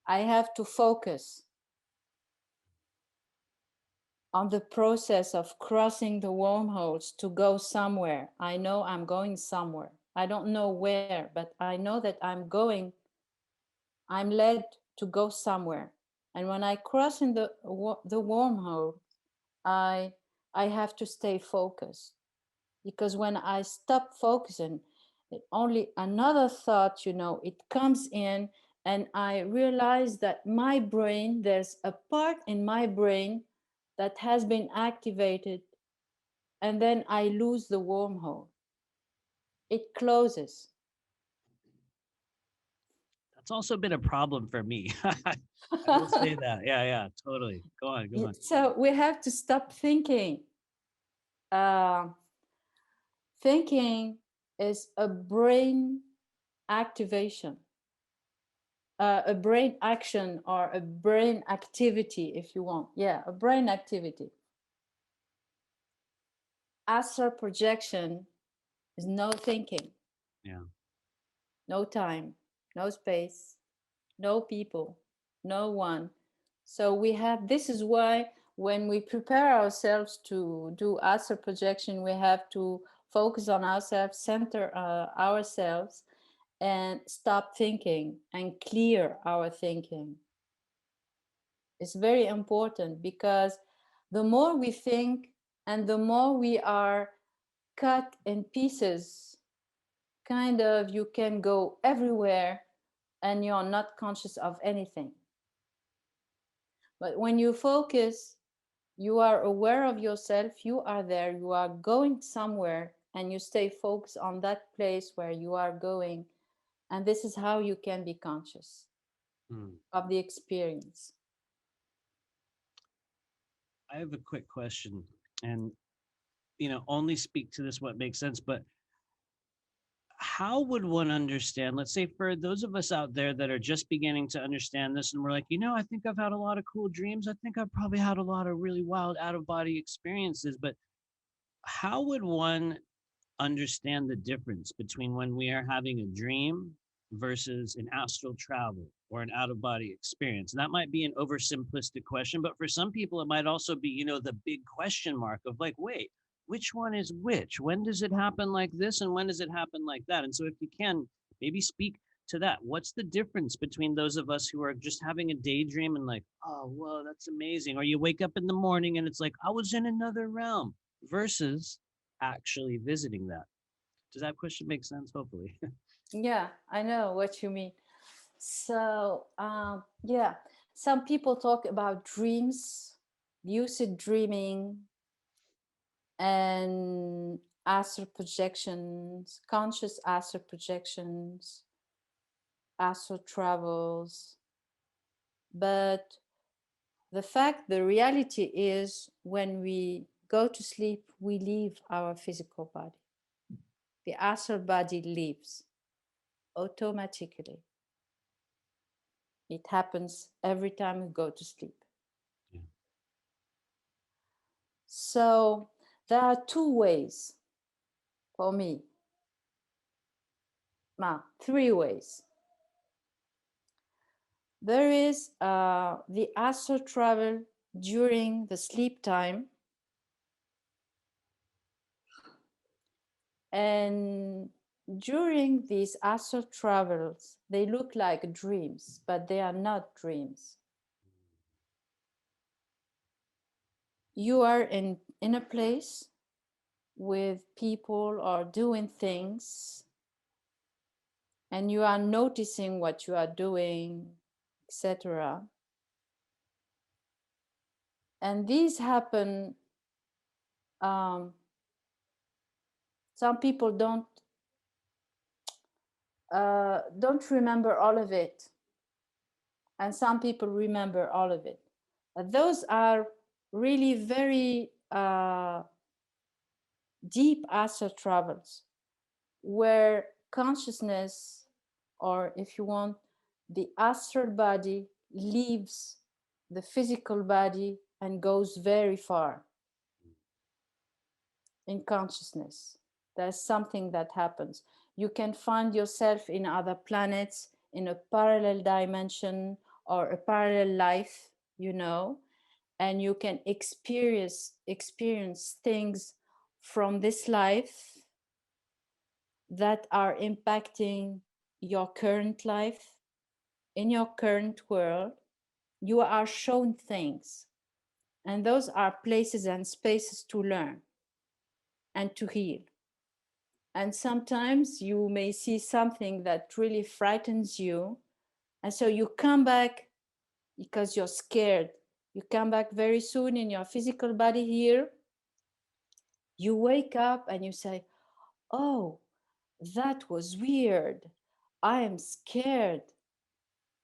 I have to focus on the process of crossing the wormholes to go somewhere. I know I'm going somewhere. I don't know where, but I know that I'm led to go somewhere. And when I cross in the wormhole, I I have to stay focused, because when I stop focusing, it only another thought, it comes in, and I realize that my brain, there's a part in my brain that has been activated, and then I lose the wormhole. It closes. that's also been a problem for me. I will say that. Yeah, yeah, totally. Go on, go on. So we have to stop thinking. Uh, Thinking is a brain activation, a brain action, or a brain activity, if you want. Yeah, a brain activity. Astral projection is no thinking, Yeah. no time, no space, no people, no one. So we have, this is why when we prepare ourselves to do astral projection, we have to focus on ourselves, center ourselves, and stop thinking and clear our thinking. It's very important, because the more we think and the more we are cut in pieces, kind of, you can go everywhere and you're not conscious of anything. But when you focus, you are aware of yourself, you are there, you are going somewhere, and you stay focused on that place where you are going. And this is how you can be conscious. Hmm. of the experience. I have a quick question, and only speak to this what makes sense, but how would one understand, let's say for those of us out there that are just beginning to understand this and we're like, I think I've had a lot of cool dreams. I think I've probably had a lot of really wild out of body experiences, but how would one understand the difference between when we are having a dream versus an astral travel or an out of body experience? And that might be an oversimplistic question, but for some people, it might also be, the big question mark of like, wait, which one is which? When does it happen like this? And when does it happen like that? And so, if you can, maybe speak to that. What's the difference between those of us who are just having a daydream and like, oh, whoa, that's amazing? Or you wake up in the morning and it's like, I was in another realm versus actually visiting that. Does that question make sense? Hopefully. Yeah, I know what you mean. So, yeah, some people talk about dreams, lucid dreaming, and astral projections, conscious astral projections, astral travels. But the reality is when we go to sleep, we leave our physical body. The astral body leaves automatically. It happens every time we go to sleep. Yeah. So there are two ways for me, three ways. There is the astral travel during the sleep time, and during these astral travels, they look like dreams, but they are not dreams. You are in a place with people or doing things, and you are noticing what you are doing, etc. And these happen. Um, some people don't remember all of it, and some people remember all of it. Those are really very deep astral travels where consciousness, or if you want, the astral body leaves the physical body and goes very far in consciousness. There's something that happens. You can find yourself in other planets, in a parallel dimension or a parallel life, and you can experience things from this life that are impacting your current life in your current world. You are shown things, and those are places and spaces to learn and to heal. And sometimes you may see something that really frightens you, and so you come back because you're scared. You come back very soon in your physical body here. You wake up and you say, oh, that was weird. I am scared.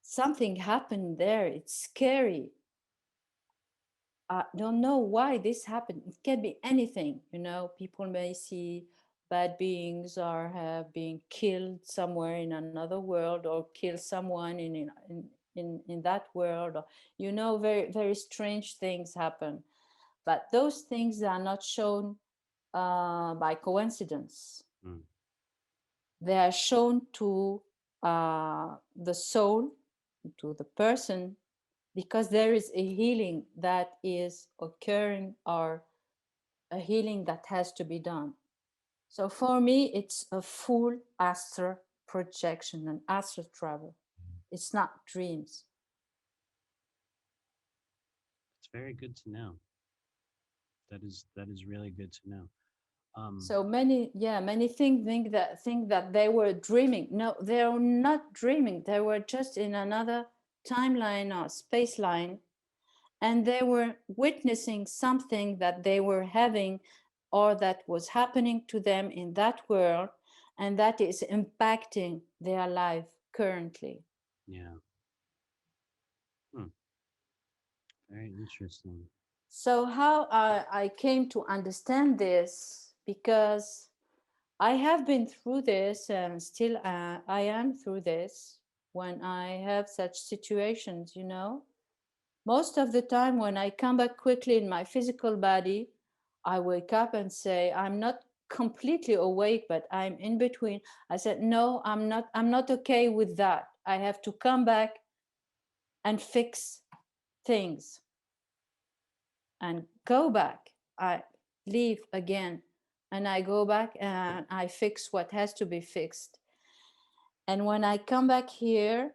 Something happened there. It's scary. I don't know why this happened. It can be anything. People may see bad beings or have been killed somewhere in another world, or kill someone in that world. Or, very, very strange things happen. But those things are not shown by coincidence. Mm. They are shown to the soul, to the person, because there is a healing that is occurring, or a healing that has to be done. So for me, it's a full astral projection, an astral travel. It's not dreams. It's very good to know. That is really good to know. So many think that they were dreaming. No, they are not dreaming. They were just in another timeline or space line, and they were witnessing something that they were having, or that was happening to them in that world, and that is impacting their life currently. Yeah. Very interesting. So how I came to understand this, because I have been through this, and still I am through this when I have such situations, you know. Most of the time, when I come back quickly in my physical body, I wake up and say, I'm not completely awake, but I'm in between. I said, no, I'm not okay with that. I have to come back and fix things and go back. I leave again and I go back and I fix what has to be fixed. And when I come back here,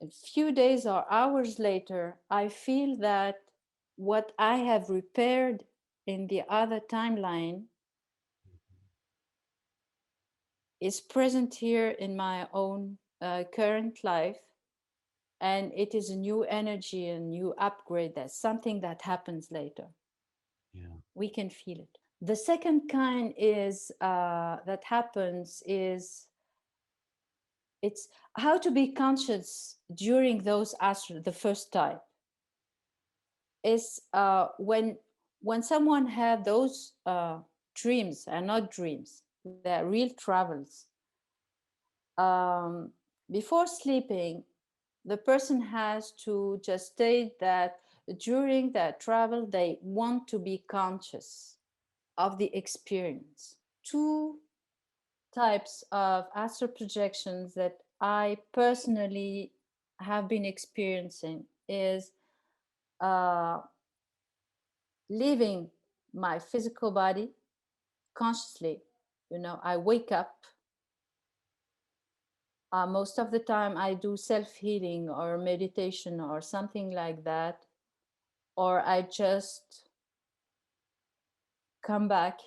a few days or hours later, I feel that what I have repaired in the other timeline is present here in my own current life. And it is a new energy, a new upgrade. That's something that happens later. Yeah. We can feel it. The second kind is that happens is it's how to be conscious during those astral. The first type is when someone have those dreams are not dreams, they're real travels. um, Before sleeping, the person has to just state that during that travel they want to be conscious of the experience. Two types of astral projections that I personally have been experiencing is uh, leaving my physical body consciously. You know, I wake up. Most of the time, I do self healing or meditation or something like that, or I just come back,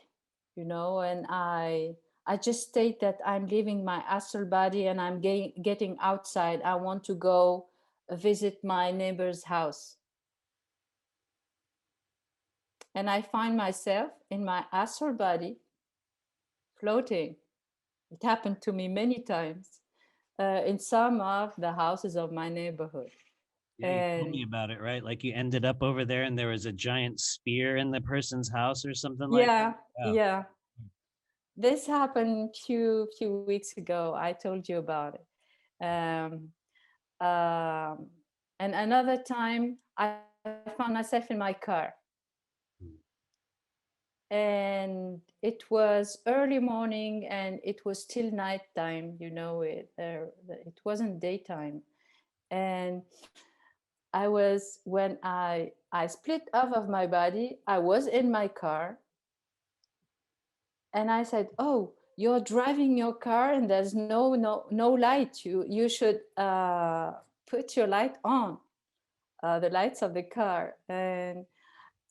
you know, and I just state that I'm leaving my astral body and I'm getting outside. I want to go visit my neighbor's house. And I find myself in my astral body floating. It happened to me many times in some of the houses of my neighborhood. Yeah, you told me And about it, right? Like you ended up over there and there was a giant spear in the person's house or something like yeah, that. Wow. yeah, this happened few weeks ago. I told you about it. Um, um, and another time, I found myself in my car, Mm. and it was early morning, and it was still nighttime. You know, it wasn't daytime, and I was when I split off of my body. I was in my car, and I said, "Oh, you're driving your car, and there's no light. You should put your light on, the lights of the car."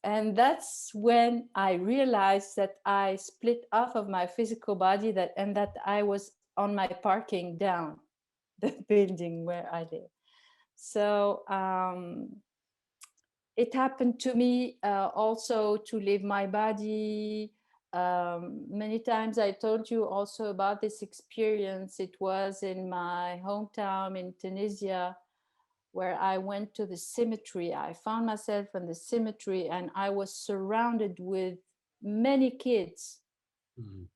And that's when I realized that I split off of my physical body, that I was on my parking down the building where I live. So it happened to me also to leave my body. Many times I told you also about this experience. It was in my hometown in Tunisia, where I went to the cemetery. I found myself in the cemetery and I was surrounded with many kids. Mm.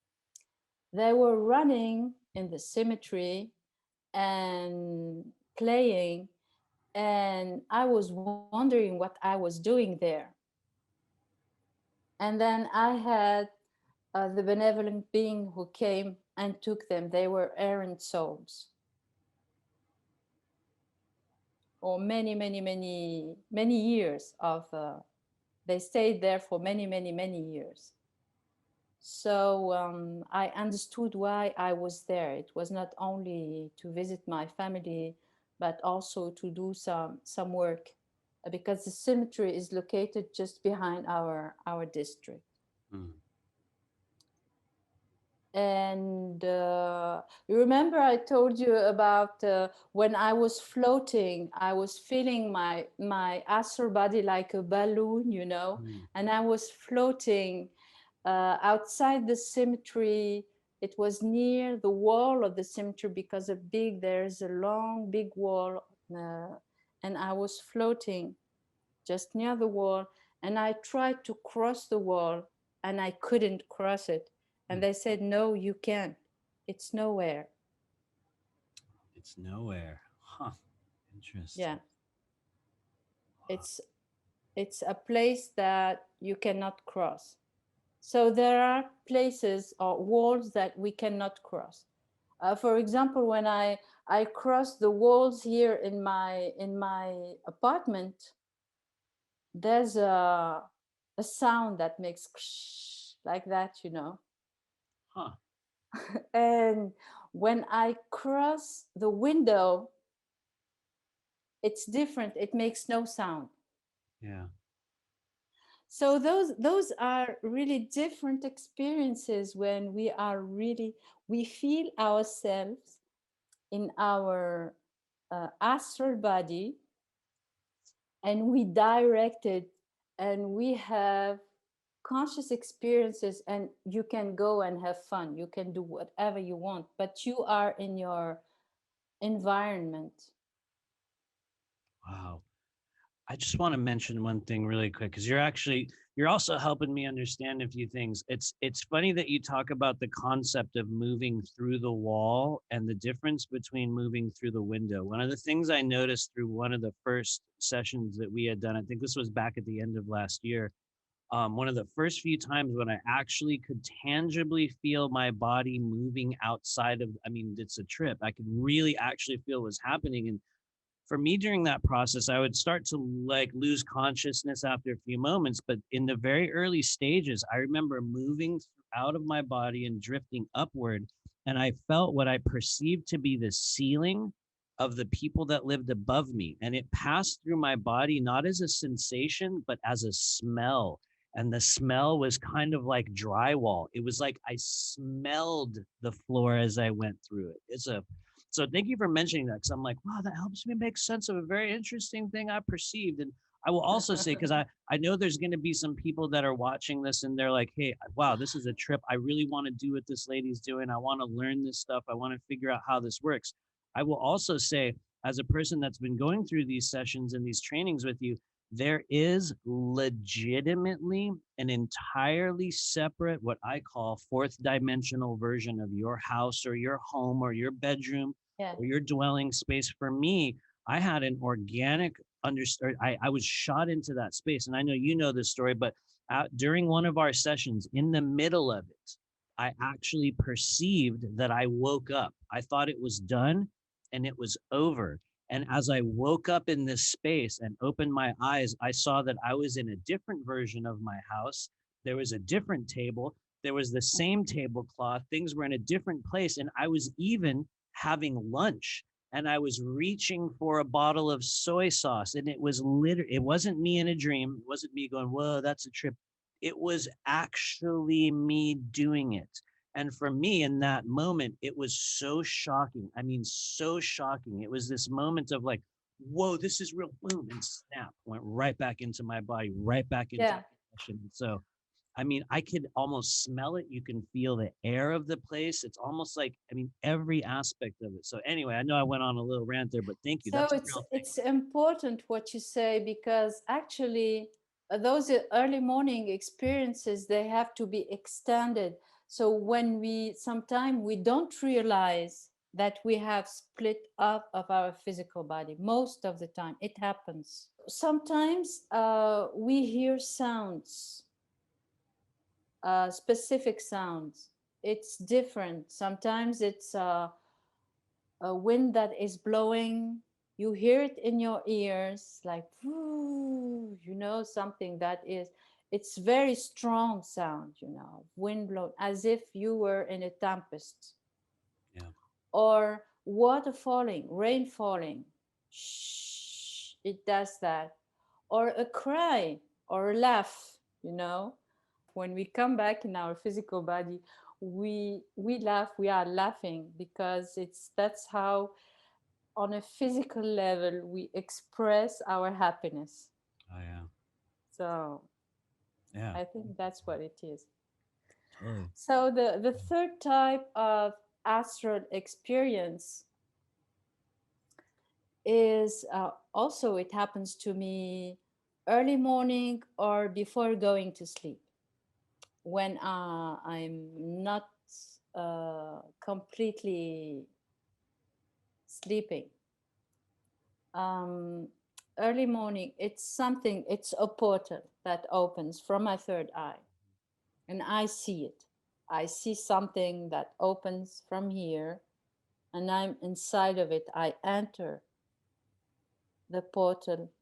They were running in the cemetery and playing, and I was wondering what I was doing there. And then I had the benevolent being who came and took them. They were errant souls, or many years of. They stayed there for many years. So I understood why I was there. It was not only to visit my family, but also to do some work, because the cemetery is located just behind our district. Mm. And you remember I told you about when I was floating, I was feeling my astral body like a balloon, you know, Mm. and I was floating outside the cemetery. It was near the wall of the cemetery, because there's a long big wall, uh, and I was floating just near the wall, and I tried to cross the wall and I couldn't cross it. And they said, no, you can't. It's nowhere. It's nowhere. Huh. Interesting. Yeah. It's it's a place that you cannot cross. So there are places or walls that we cannot cross. For example, when I cross the walls here in my apartment, there's a sound that makes like that, you know. Huh. And when I cross the window, it's different. It makes no sound. Yeah. So those are really different experiences when we are really we feel ourselves in our astral body, and we direct it, and we have conscious experiences, and you can go and have fun, you can do whatever you want, but you are in your environment. Wow. I just want to mention one thing really quick because you're also helping me understand a few things. It's funny that you talk about the concept of moving through the wall and the difference between moving through the window. One of the things I noticed through one of the first sessions that we had done, I think this was back at the end of last year. One of the first few times when I actually could tangibly feel my body moving outside of, I mean, it's a trip. I could really actually feel what was happening. And for me during that process, I would start to like lose consciousness after a few moments. But in the very early stages, I remember moving out of my body and drifting upward. And I felt what I perceived to be the ceiling of the people that lived above me. And it passed through my body, not as a sensation, but as a smell. And the smell was kind of like drywall. It was like I smelled the floor as I went through it. So thank you for mentioning that, because I'm like, wow, that helps me make sense of a very interesting thing I perceived. And I will also say, because I know there's going to be some people that are watching this and they're like, hey, wow, this is a trip. I really want to do what this lady's doing. I want to learn this stuff. I want to figure out how this works. I will also say, as a person that's been going through these sessions and these trainings with you, there is legitimately an entirely separate, what I call fourth dimensional version of your house or your home or your bedroom Yeah. or your dwelling space. For me, I had an organic understand. I was shot into that space. And I know you know this story, but during one of our sessions, in the middle of it, I actually perceived that I woke up. I thought it was done and it was over. And as I woke up in this space and opened my eyes, I saw that I was in a different version of my house. There was a different table. There was the same tablecloth. Things were in a different place. And I was even having lunch, and I was reaching for a bottle of soy sauce. And it was literally, it wasn't me in a dream. It wasn't me going, whoa, that's a trip. It was actually me doing it. And for me in that moment, it was so shocking. I mean, so shocking. It was this moment of like, whoa, this is real. Boom, and snap, went right back into my body, right back into Yeah. the session. So, I mean, I could almost smell it. You can feel the air of the place. It's almost like, I mean, every aspect of it. So anyway, I know I went on a little rant there, but thank you. So That's a real thing. it's important what you say, because actually those early morning experiences, they have to be extended. So when we sometimes we don't realize that we have split up of our physical body. Most of the time it happens. Sometimes we hear sounds, specific sounds. It's different. Sometimes it's a wind that is blowing. You hear it in your ears, like, you know, something that is, it's very strong sound, you know, wind blown, as if you were in a tempest. Yeah. Or water falling, rain falling. Shh, it does that. Or a cry or a laugh, you know. When we come back in our physical body, we laugh, we are laughing, because that's how on a physical level we express our happiness. Oh, yeah. So Yeah. I think that's what it is. Totally. So the third type of astral experience is also, it happens to me early morning or before going to sleep, when I'm not completely sleeping. um, Early morning, it's something, it's a portal that opens from my third eye, and I see it. I see something that opens from here, and I'm inside of it. I enter the portal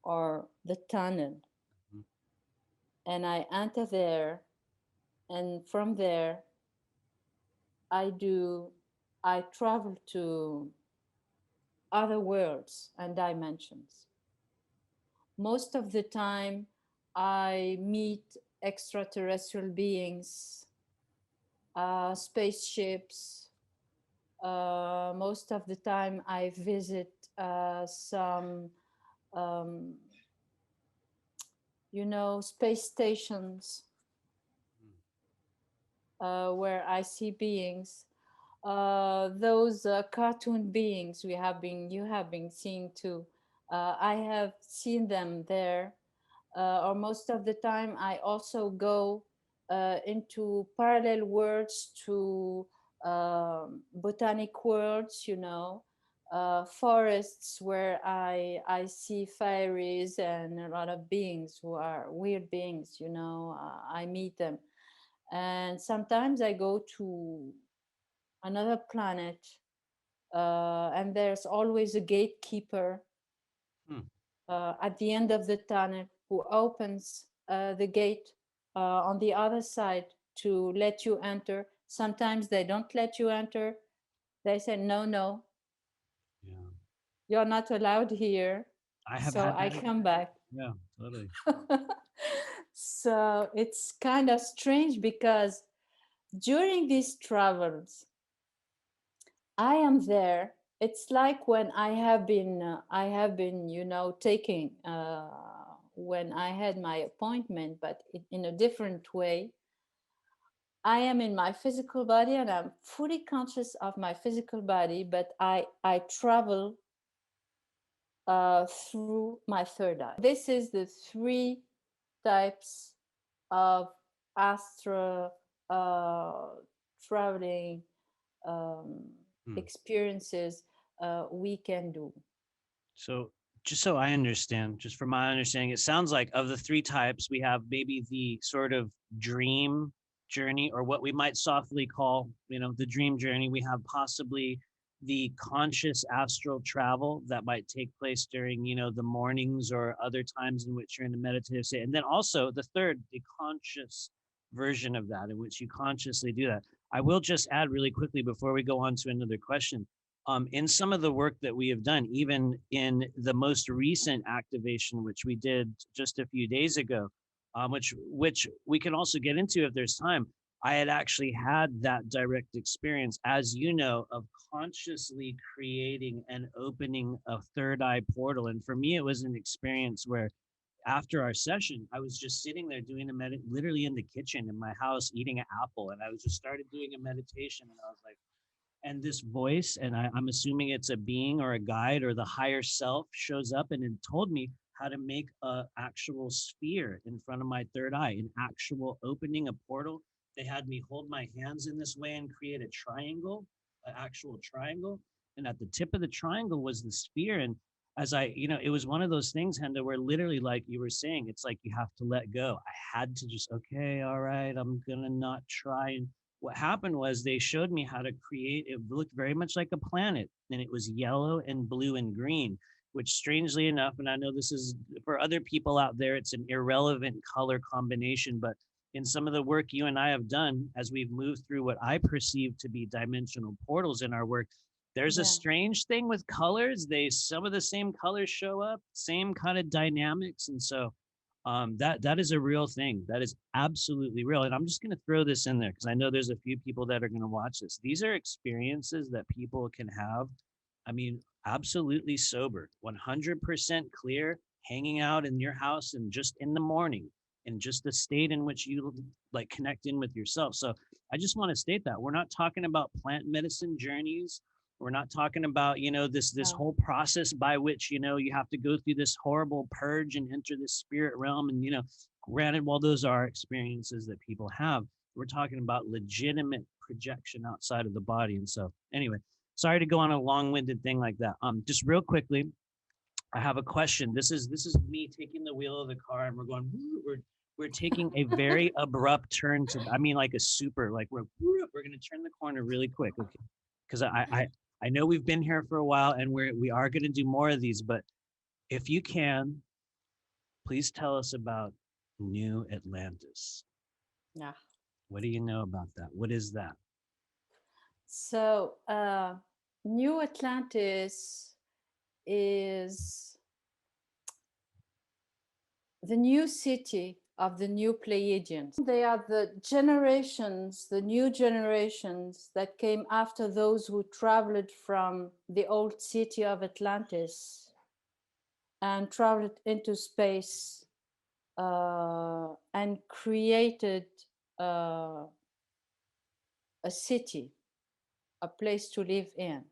or the tunnel, Mhm. and I enter there, and from there I do, I travel to other worlds and dimensions. Most of the time, I meet extraterrestrial beings, spaceships. Most of the time, I visit some, um, space stations where I see beings. Those cartoon beings you have been seeing too. I have seen them there. Or most of the time, I also go into parallel worlds to botanic worlds, forests where I see fairies and a lot of beings who are weird beings. I meet them, and sometimes I go to another planet, and there's always a gatekeeper Hmm. at the end of the tunnel who opens the gate on the other side to let you enter. Sometimes they don't let you enter. They say, no, no, Yeah. you're not allowed here. I have So had I that come experience. back. Yeah, totally. So it's kind of strange because during these travels, I am there. It's like when I have been, taking when I had my appointment, but in a different way. I am in my physical body, and I'm fully conscious of my physical body, but I travel through my third eye. This is the three types of astral uh, traveling um, Hmm. experiences we can do. So just so I understand, just from my understanding, it sounds like of the three types, we have maybe the sort of dream journey, or what we might softly call, the dream journey. We have possibly the conscious astral travel that might take place during, the mornings or other times in which you're in a meditative state. And then also the third, the conscious version of that, in which you consciously do that. I will just add really quickly before we go on to another question, in some of the work that we have done, even in the most recent activation, which we did just a few days ago, which we can also get into if there's time. I had actually had that direct experience, as you know, of consciously creating and opening a third eye portal. And for me, it was an experience where after our session, I was just sitting there doing literally in the kitchen in my house, eating an apple. And I was just started doing a meditation. And I was like, and this voice, and I'm assuming it's a being or a guide or the higher self, shows up and it told me how to make a actual sphere in front of my third eye, an actual opening, a portal. They had me hold my hands in this way and create a triangle, an actual triangle, and at the tip of the triangle was the sphere. And as it was one of those things, Henda, where literally, like you were saying, it's like you have to let go. I had to just, okay, all right, I'm gonna not try. And what happened was they showed me how to create, it looked very much like a planet, and it was yellow and blue and green, which strangely enough, and I know this is for other people out there, it's an irrelevant color combination, but in some of the work you and I have done, as we've moved through what I perceive to be dimensional portals in our work, there's a Yeah. strange thing with colors. Some of the same colors show up, same kind of dynamics. And so that is a real thing. That is absolutely real. And I'm just going to throw this in there because I know there's a few people that are going to watch this. These are experiences that people can have. I mean, absolutely sober, 100% clear, hanging out in your house and just in the morning, and just the state in which you like connect in with yourself. So I just want to state that we're not talking about plant medicine journeys. We're not talking about, this No. whole process by which, you have to go through this horrible purge and enter the spirit realm. And, granted, while those are experiences that people have, we're talking about legitimate projection outside of the body. And so, anyway, sorry to go on a long-winded thing like that. Just real quickly, I have a question. This is me taking the wheel of the car, and we're going. We're taking a very abrupt turn to. I mean, like a super. Like we're going to turn the corner really quick, okay? Because I know we've been here for a while, and we are going to do more of these. But if you can, please tell us about New Atlantis. Yeah. What do you know about that? What is that? So, New Atlantis is the new city of the new Pleiadians. They are the generations, the new generations that came after those who traveled from the old city of Atlantis and traveled into space and created uh, a city, a place to live in.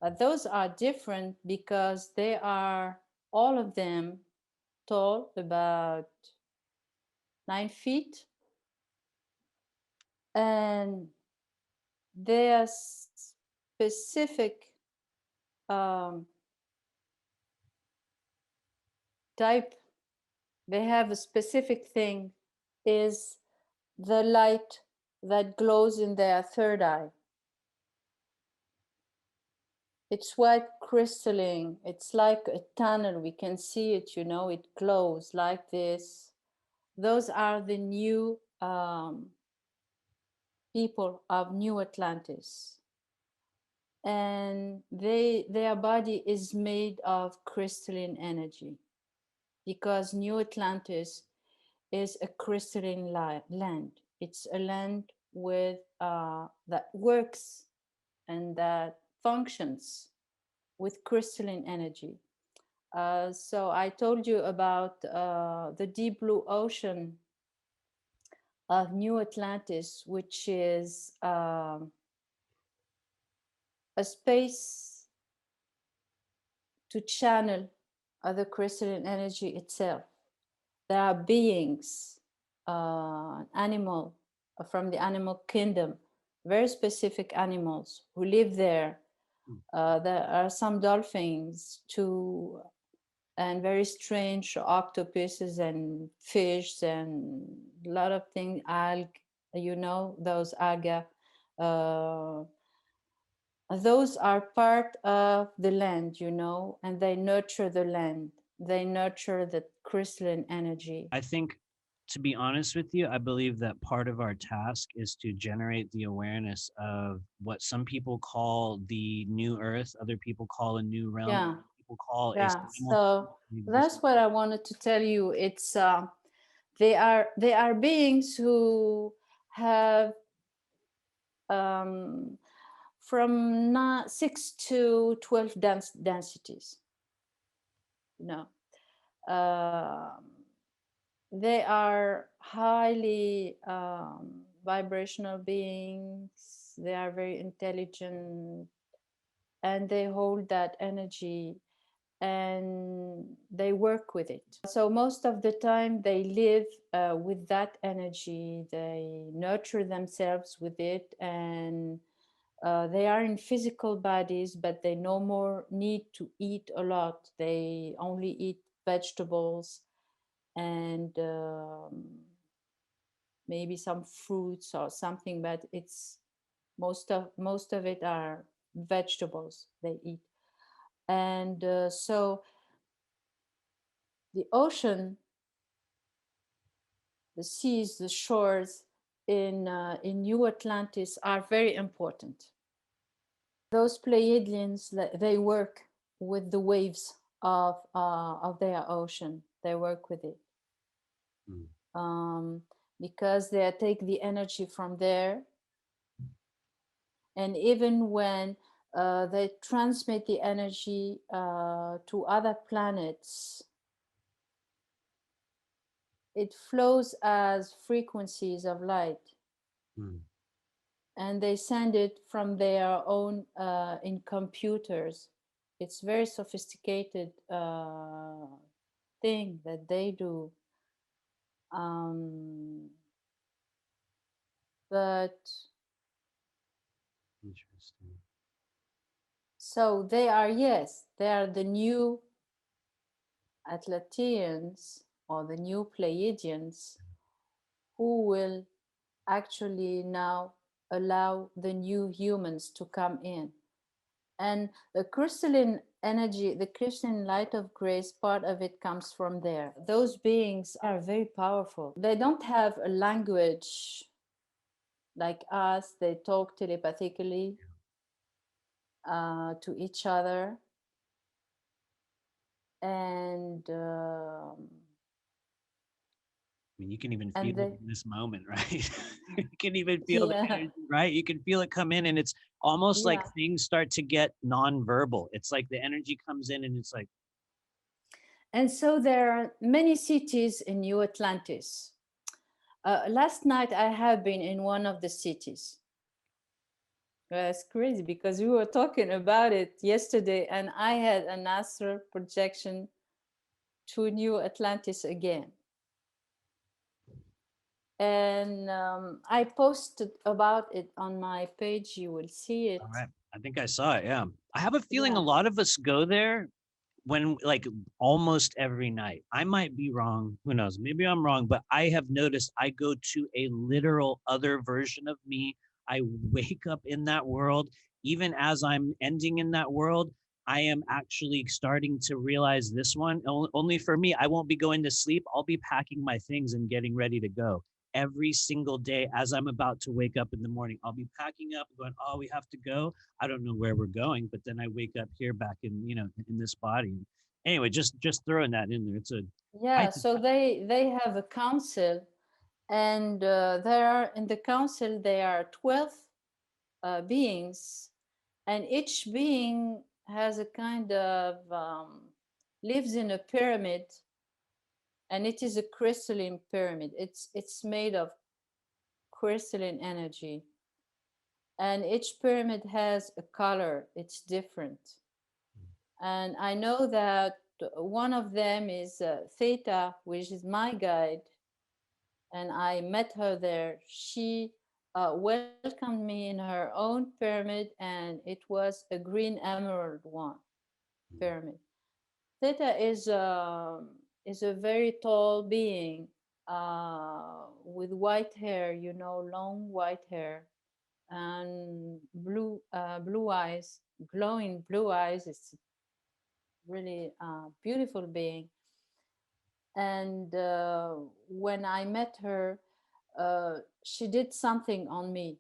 But those are different because they are all of them tall, about 9 feet, and their specific um, type, they have a specific thing, is the light that glows in their third eye. It's white crystalline. It's like a tunnel. We can see it, it glows like this. Those are the new people of New Atlantis. And their body is made of crystalline energy because New Atlantis is a crystalline land. It's a land with that works and that functions with crystalline energy. So I told you about the deep blue ocean of New Atlantis, which is a space to channel the crystalline energy itself. There are beings, animal from the animal kingdom, very specific animals who live there. There are some dolphins too, and very strange octopuses and fish and a lot of things, algae, those algae. Uh, those are part of the land, and they nurture the land. They nurture the crystalline energy. I think, to be honest with you, I believe that part of our task is to generate the awareness of what some people call the new earth, other people call a new realm, Yeah, people call a yeah. So simultaneous that's existence. what I wanted to tell you. It's they are beings who have um, from 6 to 12 densities. No, they are highly vibrational beings. They are very intelligent, and they hold that energy and they work with it. So most of the time they live with that energy. They nurture themselves with it, and they are in physical bodies, but they no more need to eat a lot. They only eat vegetables and maybe some fruits or something, but it's most of it are vegetables they eat. And so the ocean, the seas, the shores in New Atlantis are very important. Those Pleiadians, they work with the waves of their ocean. They work with it because they take the energy from there, and even when they transmit the energy to other planets, it flows as frequencies of light. and they send it from their own in computers. It's very sophisticated thing that they do. Um, but Interesting. so they are, yes, they are the new Atlanteans or the new Pleiadians who will actually now allow the new humans to come in. And the crystalline energy, the crystalline light of grace, part of it comes from there. Those beings are very powerful. They don't have a language like us, they talk telepathically to each other. And I mean, you can even feel and it they, in this moment, right? You can even feel the yeah, energy, right? You can feel it come in, and it's almost like yeah. things start to get nonverbal. It's like the energy comes in, and it's like, And so there are many cities in New Atlantis. Last night I have been in one of the cities. Well, it's crazy because we were talking about it yesterday, and I had an astral projection to New Atlantis again. And I posted about it on my page. You will see all it. right, I think I saw it. Yeah. I have a feeling a Yeah. lot of us go there when like almost every night. I might be wrong. Who knows? Maybe I'm wrong, but I have noticed I go to a literal other version of me. I wake up in that world. Even as I'm ending in that world, I am actually starting to realize this one. Only for me, I won't be going to sleep. I'll be packing my things and getting ready to go every single day as I'm about to wake up in the morning. I'll be packing up, going, oh, we have to go. I don't know where we're going, but then I wake up here back in, in this body. Anyway, just throwing that in there. I Yeah. think, So they have a council, and there are in the council there are 12 beings, and each being has a kind of lives in a pyramid, and it is a crystalline pyramid. It's made of crystalline energy, and each pyramid has a color. It's different, and I know that one of them is Theta, which is my guide, and I met her there. She welcomed me in her own pyramid, and it was a green emerald one pyramid. Theta is a very tall being with white hair, long white hair, and blue eyes, glowing blue eyes. It's really beautiful being. And when I met her, she did something on me.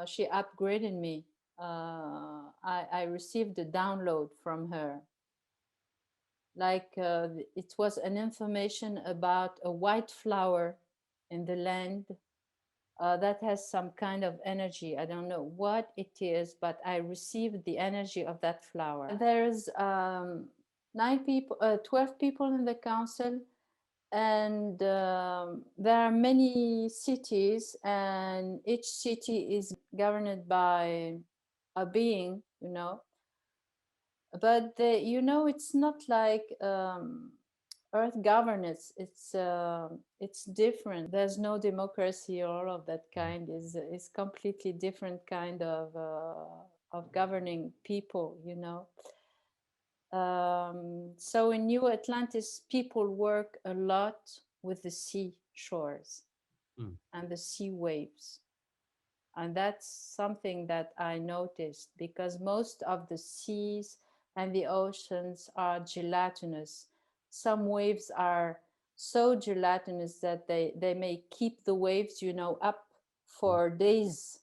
She upgraded me. I received a download from her. Like it was an information about a white flower in the land that has some kind of energy. I don't know what it is, but I received the energy of that flower. There's 12 people in the council, and there are many cities, and each city is governed by a being, but it's not like earth governance. It's different. There's no democracy or all of that kind. Is completely different kind of governing people, so in New Atlantis, people work a lot with the sea shores hmm, and the sea waves. And that's something that I noticed, because most of the seas and the oceans are gelatinous. Some waves are so gelatinous that they may keep the waves, up hmm, for days,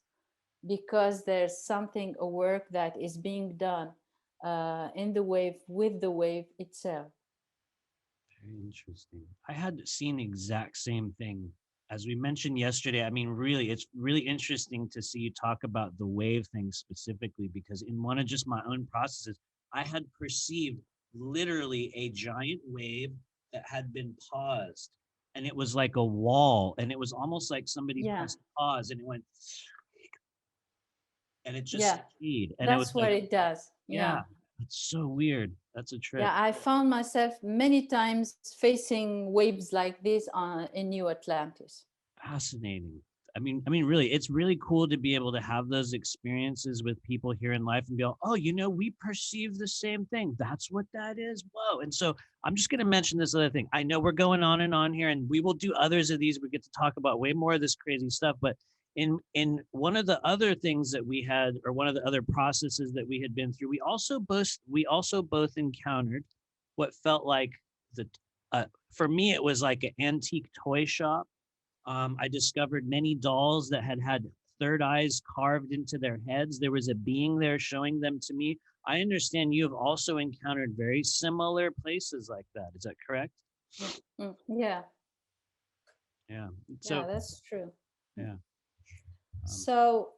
because there's something, a work that is being done in the wave, with the wave itself. very interesting. I had seen the exact same thing as we mentioned yesterday. I mean, really, it's really interesting to see you talk about the wave thing specifically, because in one of just my own processes, I had perceived literally a giant wave that had been paused. and it was like a wall, and it was almost like somebody Yeah. pressed pause and it went, and it just Yeah. stayed, and it was That's what like, it does. yeah, Yeah. it's so weird. That's a trip. Yeah. I found myself many times facing waves like this in New Atlantis. Fascinating. I mean, really, it's really cool to be able to have those experiences with people here in life and go, oh, we perceive the same thing. That's what that is. Whoa. And so I'm just going to mention this other thing. I know we're going on and on here, and we will do others of these. We get to talk about way more of this crazy stuff. But in one of the other things that we had, or one of the other processes that we had been through, we also both encountered what felt like the for me, it was like an antique toy shop. I discovered many dolls that had third eyes carved into their heads. There was a being there showing them to me. I understand you have also encountered very similar places like that. Is that correct? Yeah. Yeah. Yeah, So, that's true. yeah.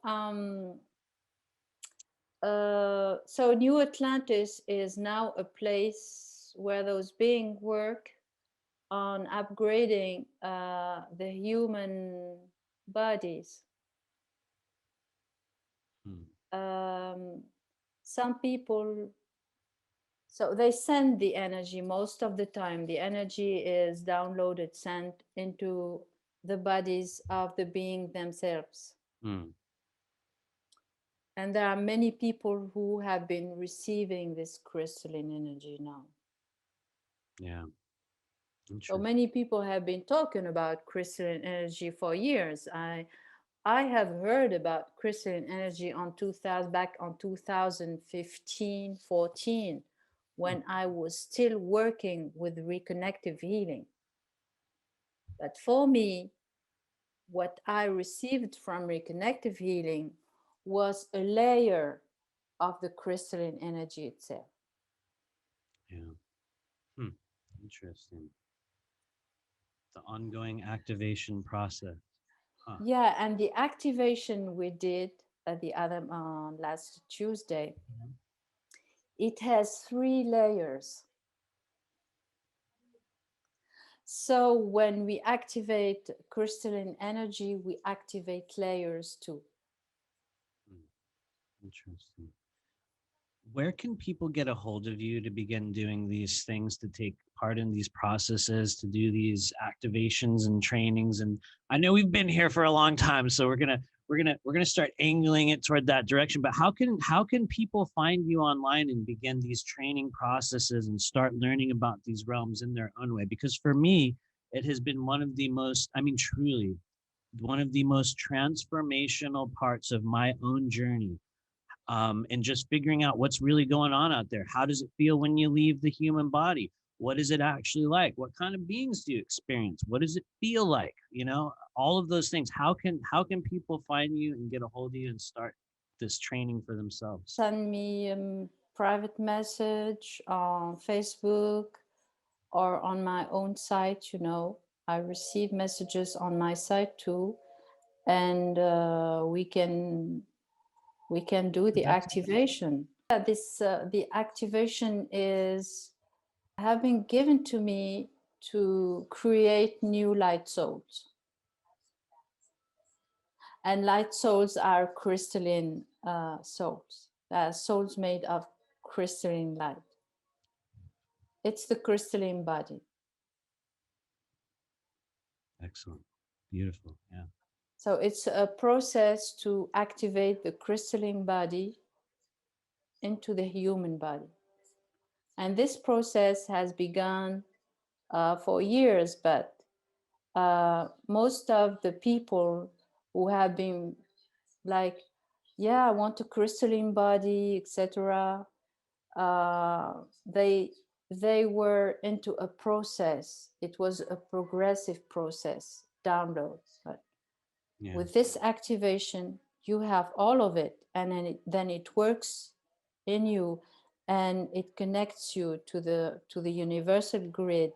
Um, So, so New Atlantis is now a place where those beings work on upgrading the human bodies. hmm, Um, some people, so they send the energy most of the time. The energy is downloaded, sent into the bodies of the being themselves. hmm, And there are many people who have been receiving this crystalline energy now. yeah. So Interesting. many people have been talking about crystalline energy for years. I have heard about crystalline energy on 2000, back on 2015, 14, Hmm, when I was still working with reconnective healing. But for me, what I received from reconnective healing was a layer of the crystalline energy itself. yeah. Hmm. Interesting. The ongoing activation process. Huh. Yeah, and the activation we did at the other last Tuesday, Mhm. it has three layers. So when we activate crystalline energy, we activate layers too. Hmm. Interesting. Where can people get a hold of you to begin doing these things, to take part in these processes, to do these activations and trainings? And I know we've been here for a long time, so we're gonna start angling it toward that direction. But how can people find you online and begin these training processes and start learning about these realms in their own way? Because for me, it has been one of the most, I mean, truly one of the most transformational parts of my own journey, and just figuring out what's really going on out there. How does it feel when you leave the human body? What is it actually like? What kind of beings do you experience? What does it feel like? All of those things. How can people find you and get a hold of you and start this training for themselves? Send me a private message on Facebook or on my own site. I receive messages on my site too, and we can do the That's activation. Yeah, this the activation is having given to me to create new light souls. And light souls are crystalline souls, souls made of crystalline light. It's the crystalline body. excellent. Beautiful. Yeah. So it's a process to activate the crystalline body into the human body. And this process has begun for years, but most of the people who have been like, yeah, I want a crystalline body, etc. They were into a process. It was a progressive process, download. But Yeah. with this activation, you have all of it, and then it works in you, and it connects you to the universal grid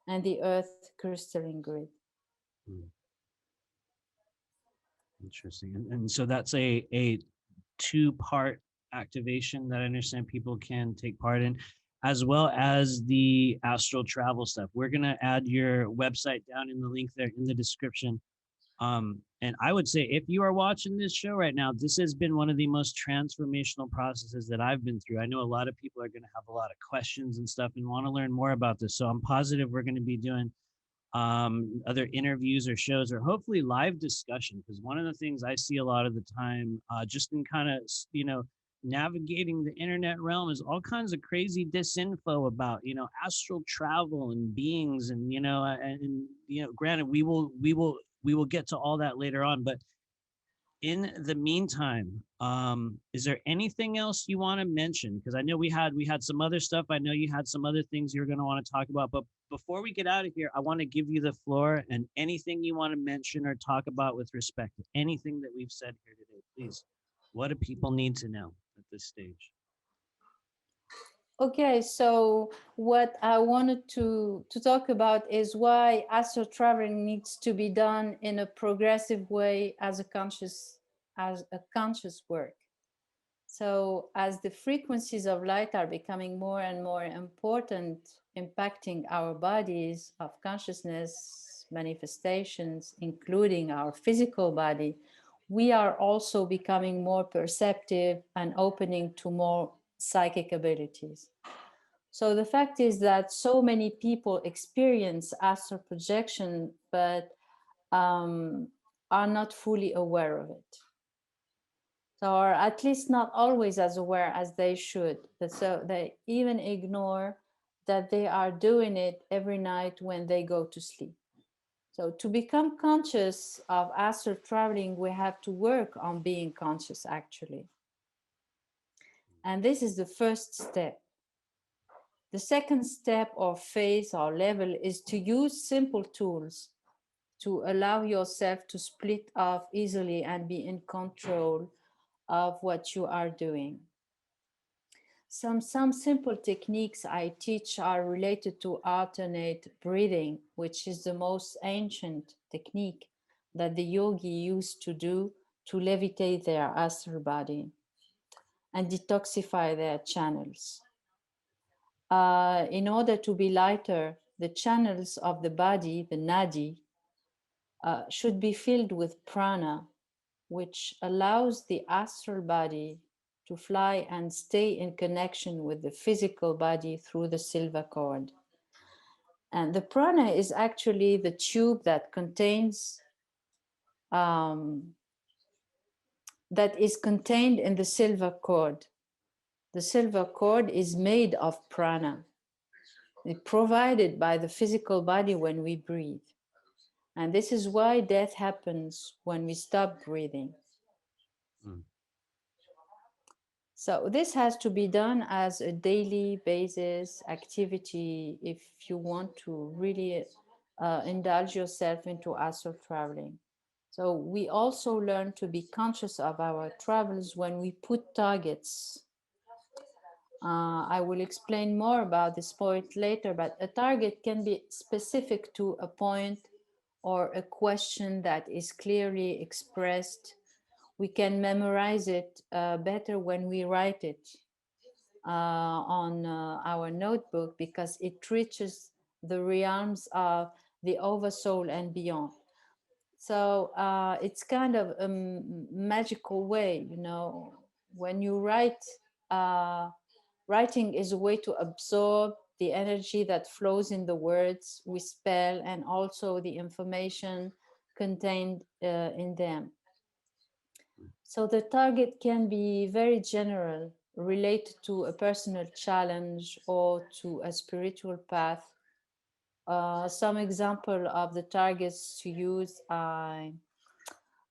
and the earth crystalline grid. Hmm. Interesting. And so that's a two-part activation that I understand people can take part in. as well as the astral travel stuff. We're going to add your website down in the link there in the description. And I would say if you are watching this show right now, this has been one of the most transformational processes that I've been through. I know a lot of people are going to have a lot of questions and stuff and want to learn more about this. So I'm positive we're going to be doing other interviews or shows or hopefully live discussion. Because one of the things I see a lot of the time, just in kind of, navigating the internet realm is all kinds of crazy disinfo about, astral travel and beings and, granted, we will get to all that later on, but in the meantime, is there anything else you want to mention? Because I know we had some other stuff. I know you had some other things you're going to want to talk about. But before we get out of here, I want to give you the floor and anything you want to mention or talk about with respect to anything that we've said here today. Please, what do people need to know at this stage? Okay, so what I wanted to talk about is why astral traveling needs to be done in a progressive way as a conscious work. So as the frequencies of light are becoming more and more important, impacting our bodies of consciousness manifestations, including our physical body, we are also becoming more perceptive and opening to more psychic abilities. So the fact is that so many people experience astral projection, but um, are not fully aware of it. So, or at least not always as aware as they should. So they even ignore that they are doing it every night when they go to sleep. So to become conscious of astral traveling, we have to work on being conscious actually. And this is the first step. The second step or phase or level is to use simple tools to allow yourself to split off easily and be in control of what you are doing. Some simple techniques I teach are related to alternate breathing, which is the most ancient technique that the yogi used to do to levitate their astral body and detoxify their channels. In order to be lighter, the channels of the body, the nadi, should be filled with prana, which allows the astral body to fly and stay in connection with the physical body through the silver cord. And the prana is actually the tube that contains, that is contained in the silver cord. The silver cord is made of prana, provided by the physical body when we breathe. And this is why death happens when we stop breathing. Mm. So this has to be done as a daily basis activity if you want to really indulge yourself into astral traveling. So we also learn to be conscious of our travels when we put targets. I will explain more about this point later, but a target can be specific to a point or a question that is clearly expressed. We can memorize it better when we write it on our notebook because it reaches the realms of the oversoul and beyond. So it's kind of a magical way, when you write, writing is a way to absorb the energy that flows in the words we spell and also the information contained in them. So the target can be very general, related to a personal challenge or to a spiritual path. Some example of the targets to use are,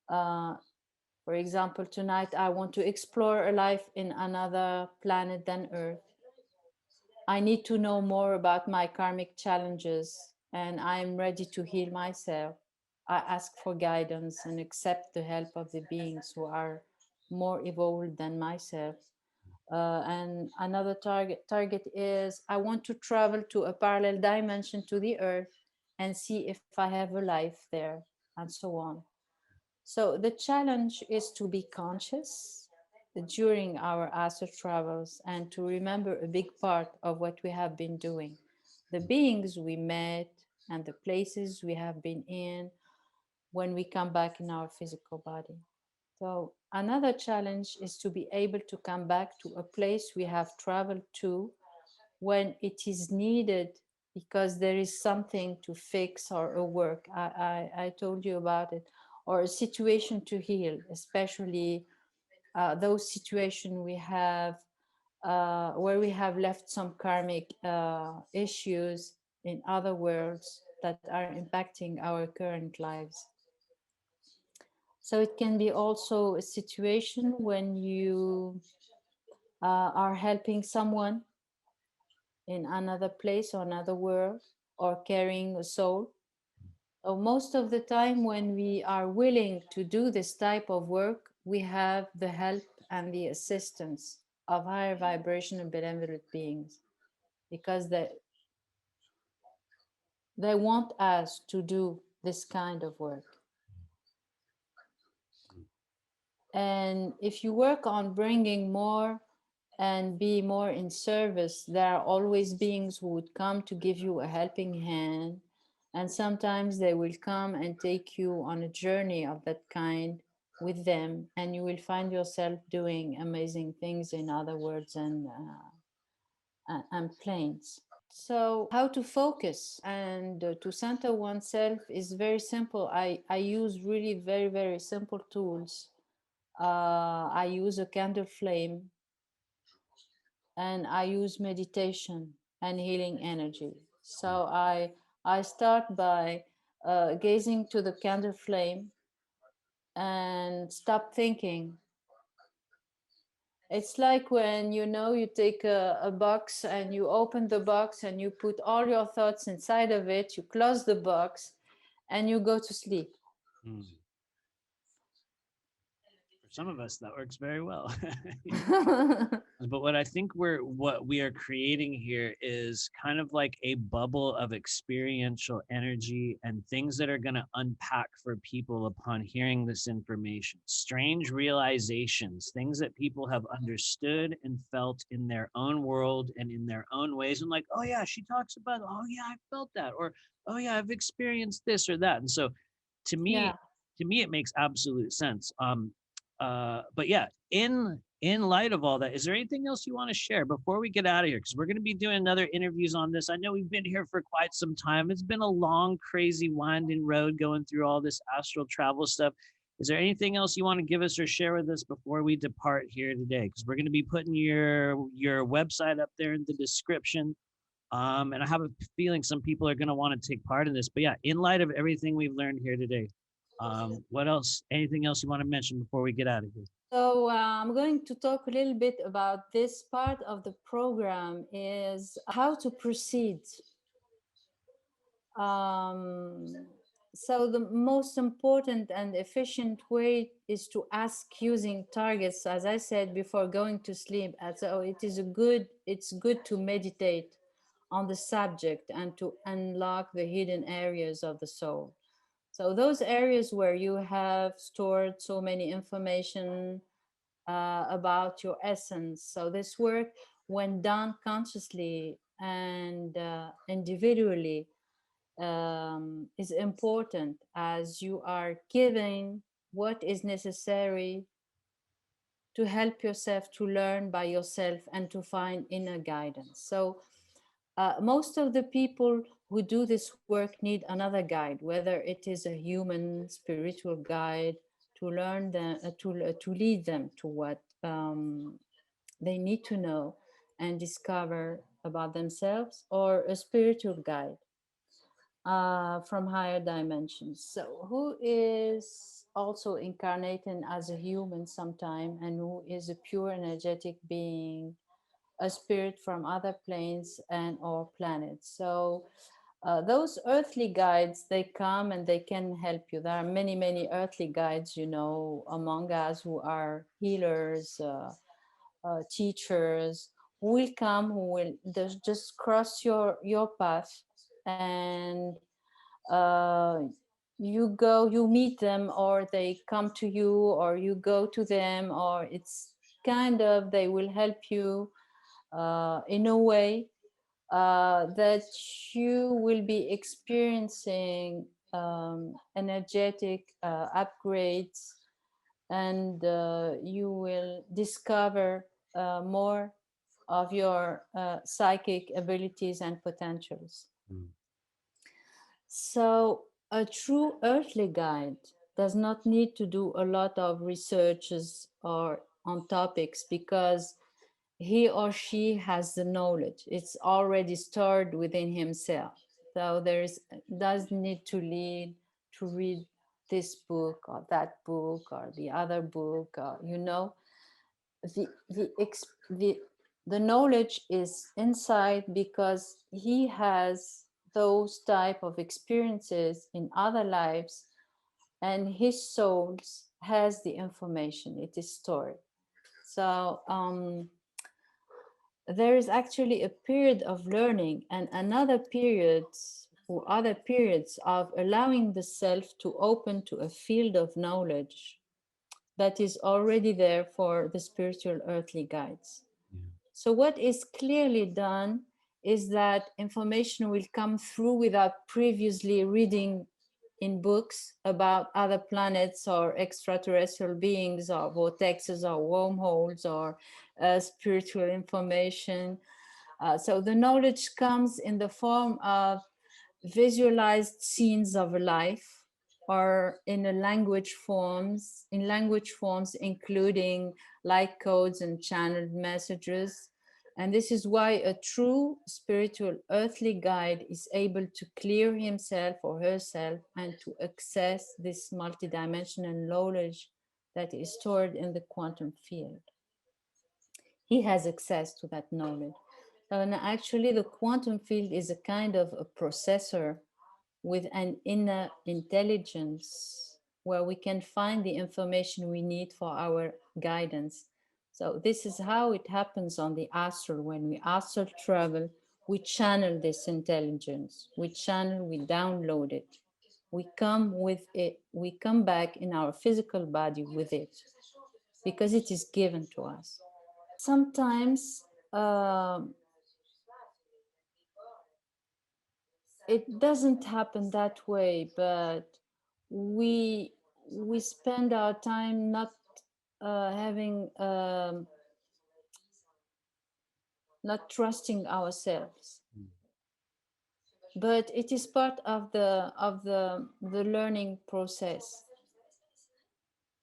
for example, tonight I want to explore a life in another planet than Earth. I need to know more about my karmic challenges and I am ready to heal myself. I ask for guidance and accept the help of the beings who are more evolved than myself. And another target is I want to travel to a parallel dimension to the earth and see if I have a life there, and so on. So the challenge is to be conscious during our astral travels and to remember a big part of what we have been doing, the beings we met and the places we have been in when we come back in our physical body. So, another challenge is to be able to come back to a place we have traveled to when it is needed because there is something to fix or a work. I told you about it, or a situation to heal, especially those situations we have where we have left some karmic issues in other worlds that are impacting our current lives. So it can be also a situation when you are helping someone in another place or another world or carrying a soul. So most of the time when we are willing to do this type of work, we have the help and the assistance of higher vibrational benevolent beings because they want us to do this kind of work. And if you work on bringing more and be more in service, there are always beings who would come to give you a helping hand. And sometimes they will come and take you on a journey of that kind with them, and you will find yourself doing amazing things in other words and planes. So, how to focus and to center oneself is very simple. I use really very, very simple tools. I use a candle flame and I use meditation and healing energy. So I start by gazing to the candle flame and stop thinking. It's like when you take a box and you open the box and you put all your thoughts inside of it, you close the box and you go to sleep. Mm. For some of us, that works very well. But what we are creating here is kind of like a bubble of experiential energy and things that are going to unpack for people upon hearing this information. Strange realizations, things that people have understood and felt in their own world and in their own ways. And like, oh yeah, she talks about, oh yeah, I felt that, or oh yeah, I've experienced this or that. And so to me, Yeah. it makes absolute sense. But yeah, in light of all that, is there anything else you want to share before we get out of here? Because we're going to be doing another interviews on this. I know we've been here for quite some time. It's been a long, crazy, winding road going through all this astral travel stuff. Is there anything else you want to give us or share with us before we depart here today? Because we're going to be putting your website up there in the description. And I have a feeling some people are going to want to take part in this. But yeah, in light of everything we've learned here today, what else? Anything else you want to mention before we get out of here? So I'm going to talk a little bit about this part of the program is how to proceed. Um, so the most important and efficient way is to ask using targets, as I said before going to sleep. And so it's good to meditate on the subject and to unlock the hidden areas of the soul. So those areas where you have stored so many information about your essence. So this work, when done consciously and individually, is important as you are giving what is necessary to help yourself to learn by yourself and to find inner guidance. So most of the people who do this work need another guide, whether it is a human spiritual guide to learn them, to lead them to what they need to know and discover about themselves, or a spiritual guide from higher dimensions. So, who is also incarnating as a human sometime and who is a pure energetic being, a spirit from other planes and or planets. So those earthly guides, they come and they can help you. There are many, many earthly guides, among us who are healers, teachers, who will come, who will just cross your path, and uh, you meet them, or they come to you, or you go to them, or kind of, they will help you in a way that you will be experiencing energetic upgrades, and you will discover more of your psychic abilities and potentials. Mm. So, a true earthly guide does not need to do a lot of researches or on topics, because he or she has the knowledge. It's already stored within himself. So there's doesn't need to read this book or that book or the other book, or the knowledge is inside, because he has those type of experiences in other lives, and his soul has the information. It is stored. So there is actually a period of learning and another periods or other periods of allowing the self to open to a field of knowledge that is already there for the spiritual earthly guides. Yeah. So what is clearly done is that information will come through without previously reading in books about other planets or extraterrestrial beings or vortexes or wormholes or spiritual information. So the knowledge comes in the form of visualized scenes of life, or in language forms including light codes and channeled messages. And this is why a true spiritual earthly guide is able to clear himself or herself and to access this multidimensional knowledge that is stored in the quantum field. He has access to that knowledge. And actually, the quantum field is a kind of a processor with an inner intelligence where we can find the information we need for our guidance. So, this is how it happens on the astral. When we astral travel, we channel this intelligence, we download it. We come with it, we come back in our physical body with it because it is given to us. Sometimes it doesn't happen that way, but we we spend our time not having not trusting ourselves, Mm. but it is part of the learning process,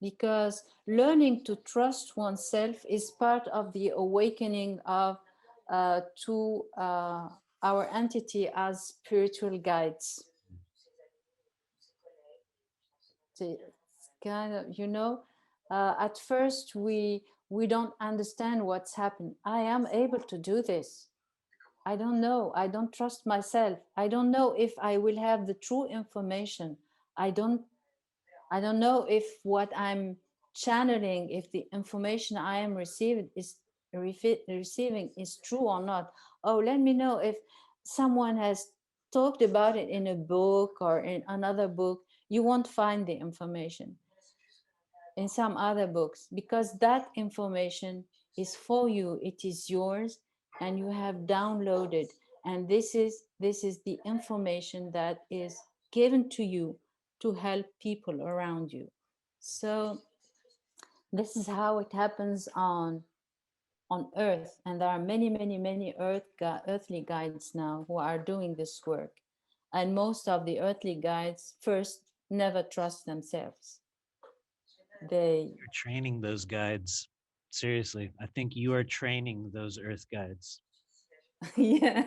because learning to trust oneself is part of the awakening of to our entity as spiritual guides. It's kind of, at first we don't understand what's happening. I am able to do this. I don't know. I don't trust myself. I don't know if I will have the true information. I don't I don't know if what I'm channeling, if the information I am receiving is true or not. Oh, let me know if someone has talked about it in a book or in another book. You won't find the information in some other books, because that information is for you. It is yours, and you have downloaded. And this is the information that is given to you to help people around you. So this is how it happens on earth, and there are many many earthly guides now who are doing this work. And most of the earthly guides first never trust themselves. They You're training those guides. Seriously, I think you are training those earth guides. yeah,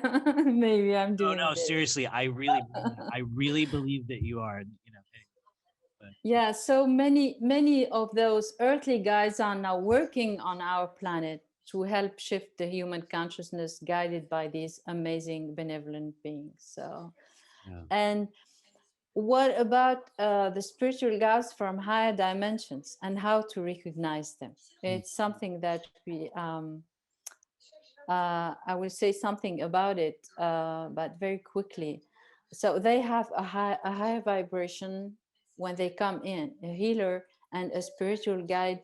maybe I'm No, doing no, this. seriously, I really believe that. I really believe that you are, but Yeah, so many of those earthly guides are now working on our planet to help shift the human consciousness, guided by these amazing benevolent beings. So, yeah. and what about the spiritual guides from higher dimensions and how to recognize them? Mm. It's something that I will say something about it, but very quickly. So they have a higher vibration when they come in. A healer and a spiritual guide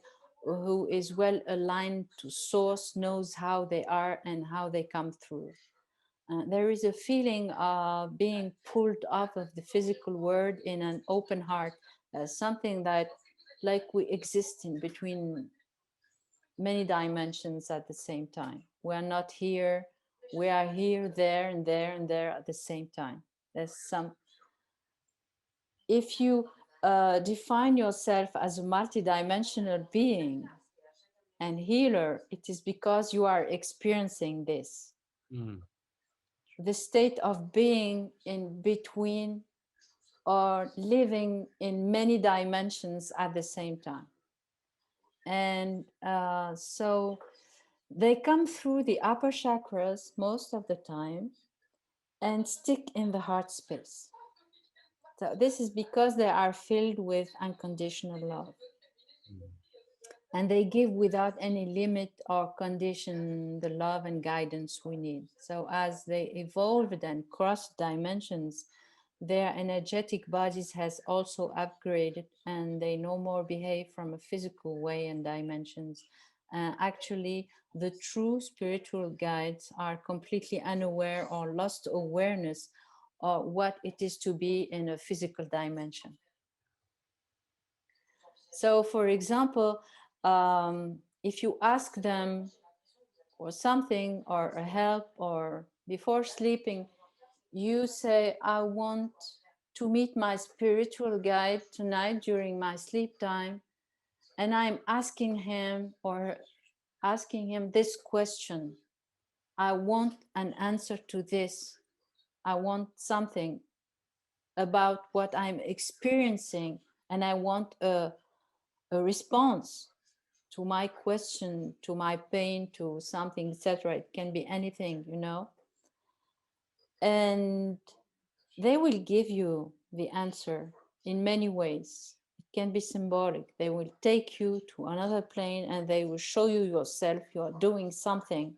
who is well aligned to source, knows how they are and how they come through. There is a feeling of being pulled off of the physical world in an open heart, something that like we exist in between many dimensions at the same time. We are not here, we are here, there, and there, and there at the same time. There's some, if you define yourself as a multidimensional being and healer, it is because you are experiencing this. Mm. The state of being in between or living in many dimensions at the same time. And so they come through the upper chakras most of the time and stick in the heart space. So this is because they are filled with unconditional love. Mm. And they give without any limit or condition the love and guidance we need. So as they evolved and crossed dimensions, their energetic bodies has also upgraded, and they no more behave from a physical way and dimensions. Actually, the true spiritual guides are completely unaware or lost awareness of what it is to be in a physical dimension. So, for example, if you ask them for something or a help, or before sleeping, you say, I want to meet my spiritual guide tonight during my sleep time, and I'm asking him or asking him this question. I want an answer to this. I want something about what I'm experiencing, and I want a response to my question, to my pain, to something, etc. It can be anything, you know. And they will give you the answer in many ways. It can be symbolic. They will take you to another plane and they will show you yourself. You are doing something.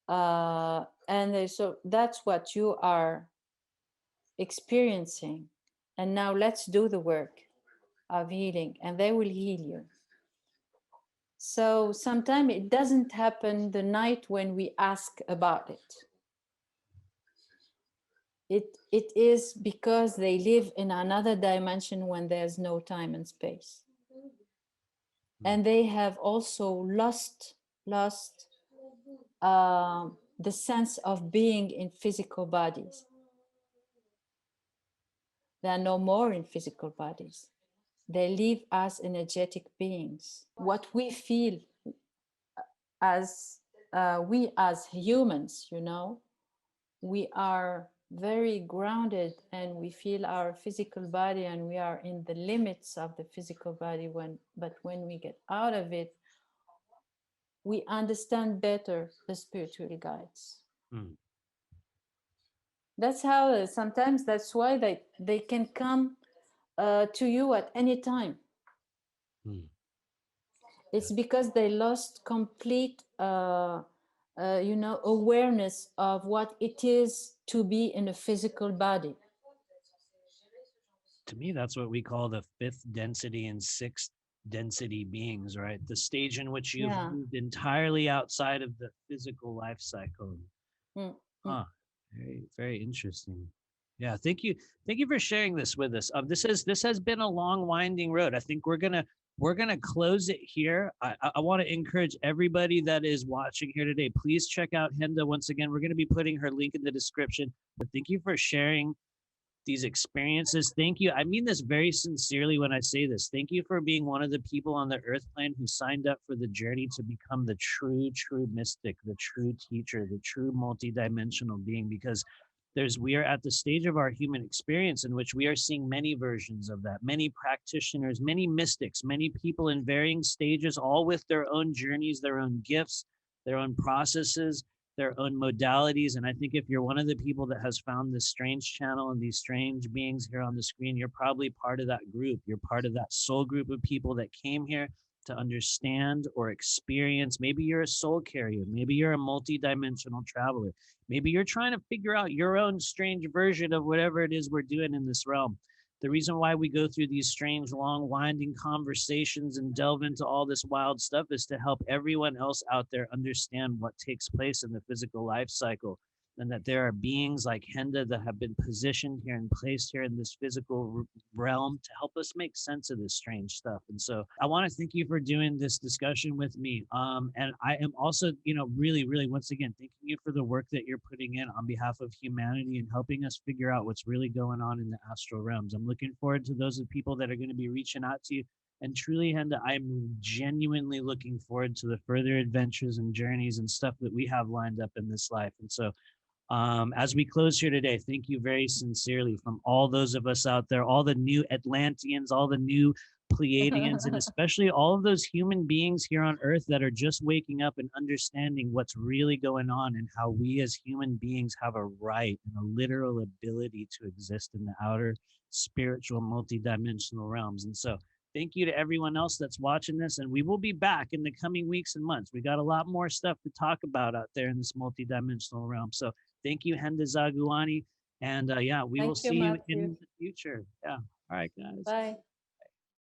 So that's what you are experiencing. And now let's do the work of healing, and they will heal you. So sometimes it doesn't happen the night when we ask about it. It is because they live in another dimension when there's no time and space. And they have also lost the sense of being in physical bodies. They are no more in physical bodies. They live as energetic beings. What we feel as we as humans, you know, we are very grounded and we feel our physical body and we are in the limits of the physical body, but when we get out of it, we understand better the spiritual guides. Mm. That's how sometimes that's why they can come to you at any time. Mm. It's because they lost complete awareness of what it is to be in a physical body. To me, that's what we call the fifth density and sixth density beings, right? The stage in which you've Yeah. moved entirely outside of the physical life cycle. Mm-hmm. Huh. Very, very interesting. Yeah, thank you for sharing this with us. This has been a long, winding road. I think we're gonna close it here. I want to encourage everybody that is watching here today. Please check out Henda once again. We're gonna be putting her link in the description. But thank you for sharing these experiences. Thank you. I mean this very sincerely when I say this. Thank you for being one of the people on the earth plane who signed up for the journey to become the true mystic, the true teacher, the true multidimensional being, because we are at the stage of our human experience in which we are seeing many versions of that, many practitioners, many mystics, many people in varying stages, all with their own journeys, their own gifts, their own processes, their own modalities. And I think if you're one of the people that has found this strange channel and these strange beings here on the screen, you're probably part of that group. You're part of that soul group of people that came here to understand or experience. Maybe you're a soul carrier. Maybe you're a multi-dimensional traveler. Maybe you're trying to figure out your own strange version of whatever it is we're doing in this realm. The reason why we go through these strange, long, winding conversations and delve into all this wild stuff is to help everyone else out there understand what takes place in the physical life cycle, and that there are beings like Henda that have been positioned here and placed here in this physical realm to help us make sense of this strange stuff. And so I want to thank you for doing this discussion with me. And I am also, really, really, once again, thanking you for the work that you're putting in on behalf of humanity and helping us figure out what's really going on in the astral realms. I'm looking forward to those of people that are going to be reaching out to you. And truly, Henda, I'm genuinely looking forward to the further adventures and journeys and stuff that we have lined up in this life. And so as we close here today, thank you very sincerely from all those of us out there, all the new Atlanteans, all the new Pleiadians, and especially all of those human beings here on Earth that are just waking up and understanding what's really going on and how we as human beings have a right and a literal ability to exist in the outer spiritual multidimensional realms. And so thank you to everyone else that's watching this, and we will be back in the coming weeks and months. We got a lot more stuff to talk about out there in this multidimensional realm. So thank you, Henda Zaghouani. And yeah, we will Thank you, see you Matthew. in the future. Yeah. All right, guys. Bye.